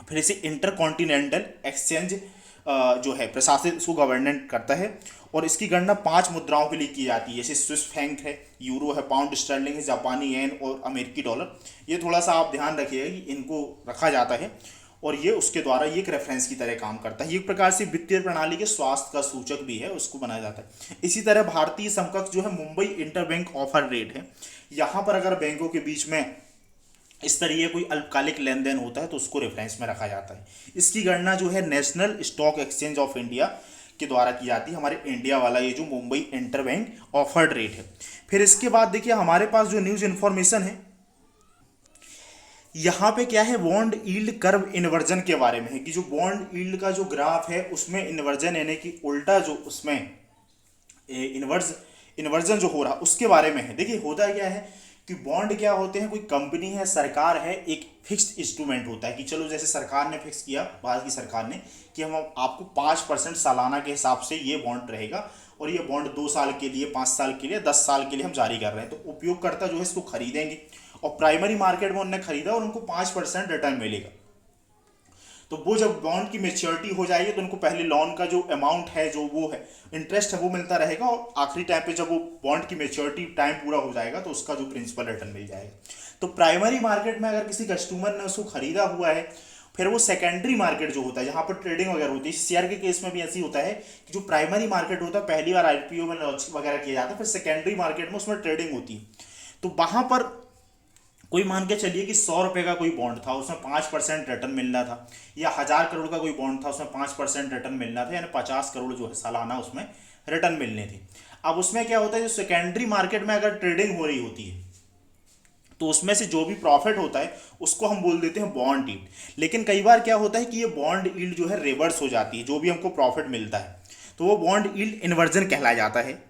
फिर इसे इंटरकॉन्टिनेंटल एक्सचेंज जो है प्रशासित इसको गवर्नेंट करता है, और इसकी गणना 5 मुद्राओं के लिए की जाती है, जैसे स्विस फ्रैंक है, यूरो है, पाउंड स्टर्लिंग है, जापानी येन और अमेरिकी डॉलर। ये थोड़ा सा आप ध्यान रखिएगा कि इनको रखा जाता है, और ये उसके द्वारा ये एक रेफरेंस की तरह काम करता है। ये एक प्रकार से वित्तीय प्रणाली के स्वास्थ्य का सूचक भी है, उसको बनाया जाता है। इसी तरह भारतीय समकक्ष जो है मुंबई इंटरबैंक ऑफर रेट है। यहाँ पर अगर बैंकों के बीच में इस तरह कोई अल्पकालिक लेन देन होता है तो उसको रेफरेंस में रखा जाता है। इसकी गणना जो है national stock exchange of India के द्वारा की जाती है। हमारे इंडिया वाला ये जो मुंबई इंटरबैंक ऑफर्ड रेट है। फिर इसके बाद देखिए हमारे पास जो न्यूज़ इन्फॉर्मेशन है यहाँ पे क्या है, बॉन्ड यील्ड कर्व इन्वर्जन के बारे में है कि जो बॉन्ड यील्ड का जो ग्राफ है उसमें इन्वर्जन यानी कि उल्टा जो उसमें इन्वर्जन जो हो रहा उसके बारे में है। देखिए होता क्या है कि बॉन्ड क्या होते हैं, कोई कंपनी है, सरकार है, एक फिक्स्ड इंस्ट्रूमेंट होता है कि चलो जैसे सरकार ने फिक्स किया, भारत की सरकार ने, कि हम आपको 5% सालाना के हिसाब से ये बॉन्ड रहेगा, और ये बॉन्ड 2 साल के लिए, 5 साल के लिए, 10 साल के लिए हम जारी कर रहे हैं। तो उपयोगकर्ता जो है इसको खरीदेंगे और प्राइमरी मार्केट में उन्होंने खरीदा और उनको 5% रिटर्न मिलेगा। तो वो जब बॉन्ड की मेच्योरिटी हो जाएगी तो उनको पहले लोन का जो अमाउंट है, जो वो है इंटरेस्ट है, वो मिलता रहेगा, और आखिरी टाइम पे जब वो बॉन्ड की मेच्योरिटी टाइम पूरा हो जाएगा तो उसका जो प्रिंसिपल रिटर्न मिल जाएगा। तो प्राइमरी मार्केट में अगर किसी कस्टमर ने उसको खरीदा हुआ है, फिर वो सेकेंडरी मार्केट जो होता है जहाँ पर ट्रेडिंग वगैरह होती है, शेयर के केस में भी ऐसी होता है कि जो प्राइमरी मार्केट होता है पहली बार आईपीओ में लॉन्च वगैरह किया जाता है, फिर सेकेंडरी मार्केट में उसमें ट्रेडिंग होती है। तो वहाँ पर कोई मान के चलिए कि 100 रुपये का कोई बॉन्ड था, उसमें 5% रिटर्न मिलना था, या 1000 करोड़ का कोई बॉन्ड था, उसमें 5% रिटर्न मिलना था, यानी 50 करोड़ जो है सालाना उसमें रिटर्न मिलने थे। अब उसमें क्या होता है, जो सेकेंडरी मार्केट में अगर ट्रेडिंग हो रही होती है तो उसमें से जो भी प्रॉफिट होता है उसको हम बोल देते हैं बॉन्ड यील्ड। लेकिन कई बार क्या होता है कि ये बॉन्ड यील्ड जो है रिवर्स हो जाती है, जो भी हमको प्रॉफिट मिलता है तो वो बॉन्ड यील्ड इन्वर्जन कहलाया जाता है।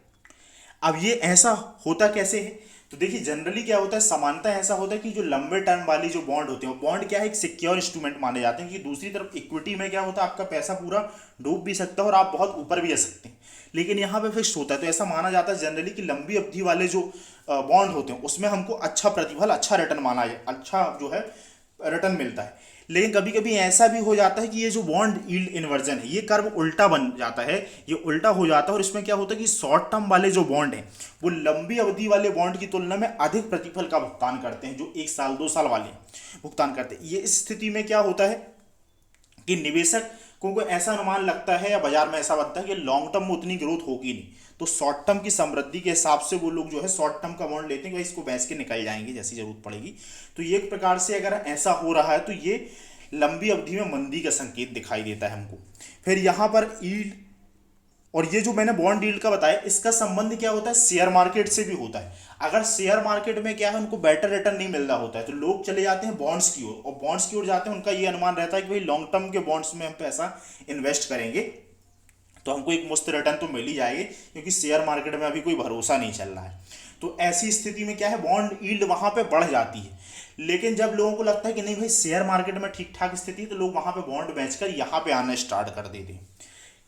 अब ये ऐसा होता कैसे है, तो देखिए जनरली क्या होता है, समानता ऐसा होता है कि जो लंबे टर्म वाली जो बॉन्ड होते हैं, बॉन्ड क्या है, एक सिक्योर इंस्ट्रूमेंट माने जाते हैं कि दूसरी तरफ इक्विटी में क्या होता है, आपका पैसा पूरा डूब भी सकता है और आप बहुत ऊपर भी आ सकते हैं, लेकिन यहाँ पे फिक्स होता है। तो ऐसा माना जाता है जनरली कि लंबी अवधि वाले जो बॉन्ड होते हैं उसमें हमको अच्छा प्रतिफल, अच्छा रिटर्न माना जाए, अच्छा जो है रिटर्न मिलता है। लेकिन कभी कभी ऐसा भी हो जाता है कि ये जो बॉन्ड यील्ड इन्वर्जन है, ये कर्व उल्टा बन जाता है, ये उल्टा हो जाता है, और इसमें क्या होता है कि शॉर्ट टर्म वाले जो बॉन्ड हैं वो लंबी अवधि वाले बॉन्ड की तुलना में अधिक प्रतिफल का भुगतान करते हैं, जो 1 साल 2 साल वाले भुगतान करते हैं। ये इस स्थिति में क्या होता है कि निवेशक को ऐसा अनुमान लगता है या बाजार में ऐसा बनता है कि लॉन्ग टर्म में उतनी ग्रोथ होगी नहीं, तो शॉर्ट टर्म की समृद्धि के हिसाब से वो लोग जो है शॉर्ट टर्म का बॉन्ड लेते हैं कि भाई इसको बेच के निकल जाएंगे जैसी जरूरत पड़ेगी। तो ये एक प्रकार से अगर ऐसा हो रहा है तो ये लंबी अवधि में मंदी का संकेत दिखाई देता है हमको। फिर यहाँ पर यील्ड, और ये जो मैंने बॉन्ड यील्ड का बताया, इसका संबंध क्या होता है, शेयर मार्केट से भी होता है। अगर शेयर मार्केट में क्या है, उनको बेटर रिटर्न नहीं मिल रहा होता है तो लोग चले जाते हैं बॉन्ड्स की ओर, और बॉन्ड्स की ओर जाते हैं, उनका ये अनुमान रहता है कि भाई लॉन्ग टर्म के बॉन्ड्स में हम पैसा इन्वेस्ट करेंगे तो हमको एक मुफ्त रिटर्न तो मिल ही जाएगी, क्योंकि शेयर मार्केट में अभी कोई भरोसा नहीं चल रहा है। तो ऐसी स्थिति में क्या है, बॉन्ड यील्ड वहां पे बढ़ जाती है। लेकिन जब लोगों को लगता है कि नहीं भाई शेयर मार्केट में ठीक ठाक स्थिति है, तो लोग वहां पे बॉन्ड बेचकर यहाँ पे आना स्टार्ट कर देते हैं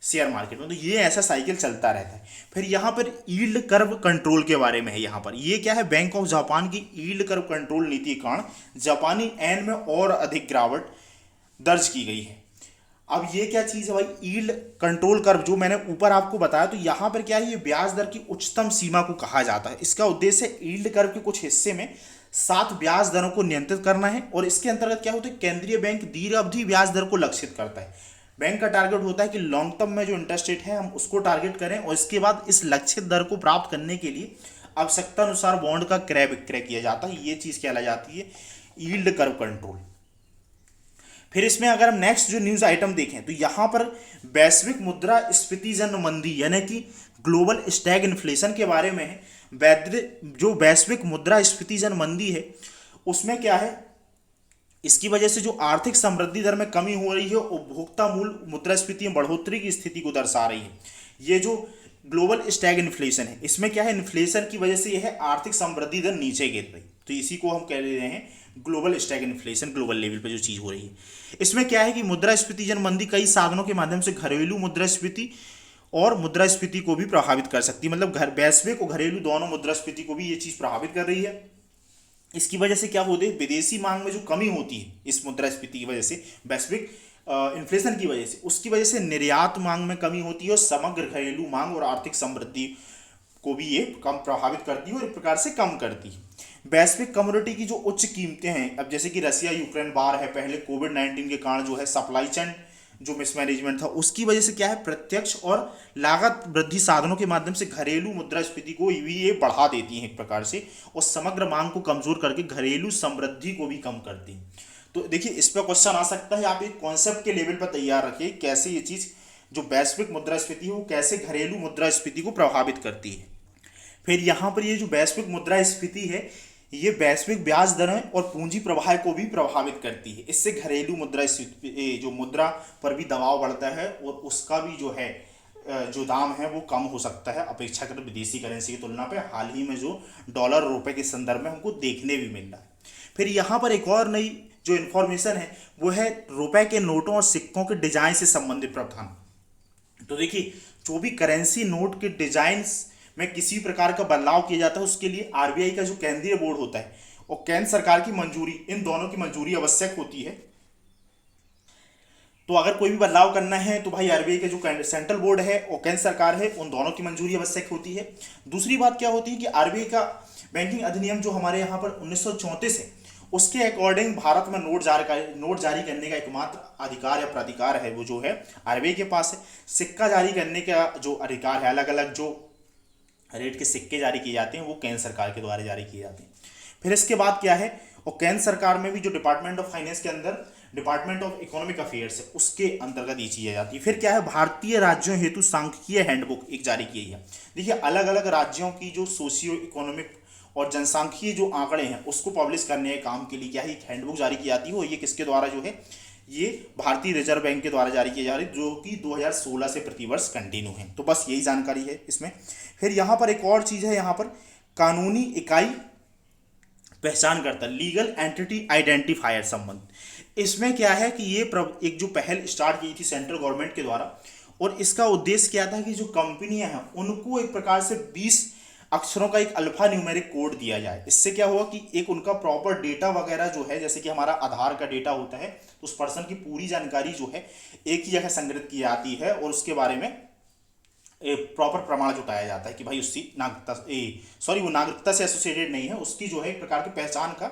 शेयर मार्केट में। तो ये ऐसा साइकिल चलता रहता है। फिर यहाँ पर यील्ड कर्व कंट्रोल के बारे में है। यहाँ पर ये क्या है, बैंक ऑफ जापान की यील्ड कर्व कंट्रोल नीति के कारण जापानी येन में और अधिक गिरावट दर्ज की गई है। अब ये क्या चीज है भाई, यील्ड कंट्रोल कर्व जो मैंने ऊपर आपको बताया, तो यहाँ पर क्या है, ये ब्याज दर की उच्चतम सीमा को कहा जाता है। इसका उद्देश्य यील्ड कर्व के कुछ हिस्से में 7 ब्याज दरों को नियंत्रित करना है, और इसके अंतर्गत क्या होता है, केंद्रीय बैंक दीर्घ अवधि ब्याज दर को लक्षित करता है। बैंक का टारगेट होता है कि लॉन्ग टर्म में जो इंटरेस्ट रेट है हम उसको टारगेट करें, और इसके बाद इस लक्षित दर को प्राप्त करने के लिए आवश्यकता अनुसार बॉन्ड का क्रय विक्रय किया जाता है। ये चीज कहलाई जाती है यील्ड कर्व कंट्रोल। फिर इसमें अगर हम नेक्स्ट जो न्यूज आइटम देखें तो यहां पर वैश्विक मुद्रा स्फीतिजन्य मंदी यानी कि ग्लोबल स्टैग इन्फ्लेशन के बारे में है। जो वैश्विक मुद्रा स्फीतिजन्य मंदी है उसमें क्या है, इसकी वजह से जो आर्थिक समृद्धि दर में कमी हो रही है, उपभोक्ता मूल मुद्रास्फीति में बढ़ोतरी की स्थिति को दर्शा रही है। ये जो ग्लोबल स्टैग इन्फ्लेशन है, इसमें क्या है, इन्फ्लेशन की वजह से यह है आर्थिक समृद्धि दर नीचे गिर रही, तो इसी को हम कह रहे हैं global Stag inflation, global level पे जो चीज हो रही है। इसमें क्या है कि मुद्रास्फीति जन मंदी कई साधनों के माध्यम से घरेलू मुद्रास्फीति और मुद्रास्फीति को भी प्रभावित कर सकती है, मतलब घर वैश्विक और घरेलू दोनों मुद्रास्फीति को भी ये चीज प्रभावित कर रही है। इसकी वजह से क्या होती है, विदेशी मांग में जो कमी होती है इस मुद्रास्फीति की वजह से, वैश्विक इन्फ्लेशन की वजह से, उसकी वजह से निर्यात मांग में कमी होती है, और समग्र घरेलू मांग और आर्थिक समृद्धि को भी ये कम प्रभावित करती है और एक प्रकार से कम करती है। वैश्विक कमोडिटी की जो उच्च कीमतें हैं, अब जैसे कि रसिया यूक्रेन वार है, पहले कोविड-19 के कारण जो है सप्लाई चेन जो मिसमैनेजमेंट था, उसकी वजह से क्या है, प्रत्यक्ष और लागत वृद्धि साधनों के माध्यम से घरेलू मुद्रास्फीति को भी ये बढ़ा देती हैं एक प्रकार से, और समग्र मांग को कमजोर करके घरेलू समृद्धि को भी कम करती हैं। तो देखिए इस पर क्वेश्चन आ सकता है, आप एक कॉन्सेप्ट के लेवल पर तैयार रखिए कैसे ये चीज जो वैश्विक मुद्रास्फीति है वो कैसे घरेलू मुद्रास्फीति को प्रभावित करती है। फिर यहाँ पर ये जो वैश्विक मुद्रास्फीति है, ये वैश्विक ब्याज दरें और पूंजी प्रवाह को भी प्रभावित करती है। इससे घरेलू मुद्रास्फीति जो मुद्रा पर भी दबाव बढ़ता है, और उसका भी जो है जो दाम है वो कम हो सकता है अपेक्षाकृत विदेशी करेंसी की तुलना पे। हाल ही में जो डॉलर रुपए के संदर्भ में हमको देखने भी मिल रहा है। फिर यहाँ पर एक और नई जो इन्फॉर्मेशन है वो है रुपए के नोटों और सिक्कों के डिजाइन से संबंधित प्रावधान। तो देखिए जो भी करेंसी नोट के डिजाइन में किसी प्रकार का बदलाव किया जाता है, उसके लिए आरबीआई का जो केंद्रीय बोर्ड होता है और केंद्र सरकार की मंजूरी, इन दोनों की मंजूरी आवश्यक होती है। तो अगर कोई भी बदलाव करना है तो भाई आरबीआई का जो सेंट्रल बोर्ड है और केंद्र सरकार है, उन दोनों की मंजूरी आवश्यक होती है। दूसरी बात क्या होती है कि आरबीआई का बैंकिंग अधिनियम जो हमारे यहाँ पर 1934 है, उसके अकॉर्डिंग भारत में नोट जारी करने का एकमात्र अधिकार या प्राधिकार है वो जो है आरबीआई के पास है। सिक्का जारी करने का जो अधिकार है, अलग अलग जो रेट के सिक्के जारी किए जाते हैं वो केंद्र सरकार के द्वारा जारी किए जाते हैं। फिर इसके बाद क्या है, और केंद्र सरकार में भी जो डिपार्टमेंट ऑफ फाइनेंस के अंदर डिपार्टमेंट ऑफ इकोनॉमिक अफेयर्स है, उसके अंतर्गत ये चीजें जाती है। फिर क्या है, भारतीय राज्यों हेतु सांख्यिकीय हैंडबुक एक जारी की है। देखिए अलग अलग राज्यों की जो सोशियो इकोनॉमिक और जनसांख्यिकीय जो आंकड़े हैं उसको पब्लिश करने के काम के लिए क्या है एक हैंडबुक जारी की जाती है, और ये किसके द्वारा जो है, ये भारतीय रिजर्व बैंक के द्वारा जारी की जा रही है, जो कि 2016 से प्रतिवर्ष कंटिन्यू है। तो बस यही जानकारी है इसमें। फिर यहाँ पर एक और चीज है, यहाँ पर कानूनी इकाई पहचान करता, लीगल एंटिटी आइडेंटिफायर संबंध। इसमें क्या है कि ये एक जो पहल स्टार्ट की थी सेंट्रल गवर्नमेंट के द्वारा, और इसका उद्देश्य क्या था कि जो कंपनियां हैं उनको एक प्रकार से 20 अक्षरों का एक अल्फा न्यूमेरिक कोड दिया जाए। इससे क्या हुआ कि एक उनका प्रॉपर डेटा वगैरह जो है, जैसे कि हमारा आधार का डेटा होता है, तो उस पर्सन की पूरी जानकारी जो है एक ही जगह संग्रहित की जाती है और उसके बारे में प्रॉपर प्रमाण जुटाया जाता है कि भाई उसकी नागरिकता सॉरी वो नागरिकता से एसोसिएटेड नहीं है, उसकी जो है एक प्रकार की पहचान का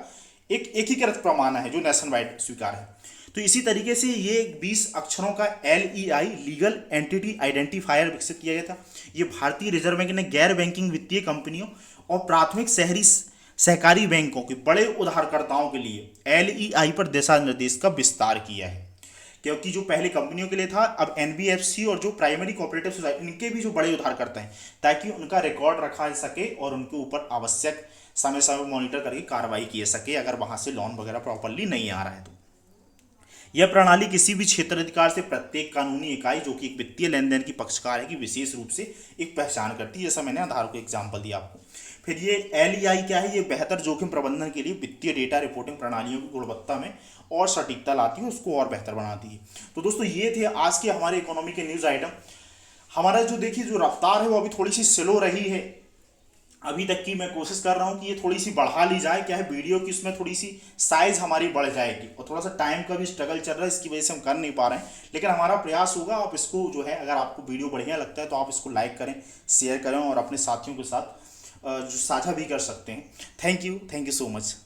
एक एकीकृत प्रमाण है जो नेशन वाइड स्वीकार है। तो इसी तरीके से ये 20 अक्षरों का LEI लीगल एंटिटी आइडेंटिफायर विकसित किया गया था। ये भारतीय रिजर्व बैंक ने गैर बैंकिंग वित्तीय कंपनियों और प्राथमिक शहरी सहकारी बैंकों के बड़े उधारकर्ताओं के लिए LEI पर दिशा निर्देश का विस्तार किया है। क्योंकि जो पहले कंपनियों के लिए था, अब NBFC और जो प्राइमरी कोऑपरेटिव सोसाइटी, इनके भी जो बड़े उधारकर्ता हैं, ताकि उनका रिकॉर्ड रखा जा सके और उनके ऊपर आवश्यक समय समय मॉनिटर करके कार्रवाई की जा सके अगर वहां से लोन वगैरह प्रॉपरली नहीं आ रहा है तो। यह प्रणाली किसी भी क्षेत्राधिकार से प्रत्येक कानूनी इकाई जो कि एक वित्तीय लेन देन की पक्षकार है, कि विशेष रूप से एक पहचान करती है, जैसा मैंने आधार को एग्जाम्पल दिया आपको। फिर ये LEI क्या है, ये बेहतर जोखिम प्रबंधन के लिए वित्तीय डेटा रिपोर्टिंग प्रणालियों की गुणवत्ता में और सटीकता लाती है, उसको और बेहतर बनाती है। तो दोस्तों ये थे आज के हमारे इकोनॉमी के न्यूज़ आइटम। हमारा जो देखिए जो रफ्तार है वो अभी थोड़ी सी स्लो रही है अभी तक की। मैं कोशिश कर रहा हूँ कि ये थोड़ी सी बढ़ा ली जाए, क्या है वीडियो की उसमें थोड़ी सी साइज हमारी बढ़ जाएगी, और थोड़ा सा टाइम का भी स्ट्रगल चल रहा है, इसकी वजह से हम कर नहीं पा रहे हैं। लेकिन हमारा प्रयास होगा। आप इसको जो है, अगर आपको वीडियो बढ़िया लगता है तो आप इसको लाइक करें, शेयर करें और अपने साथियों के साथ जो साझा भी कर सकते हैं। Thank you so much.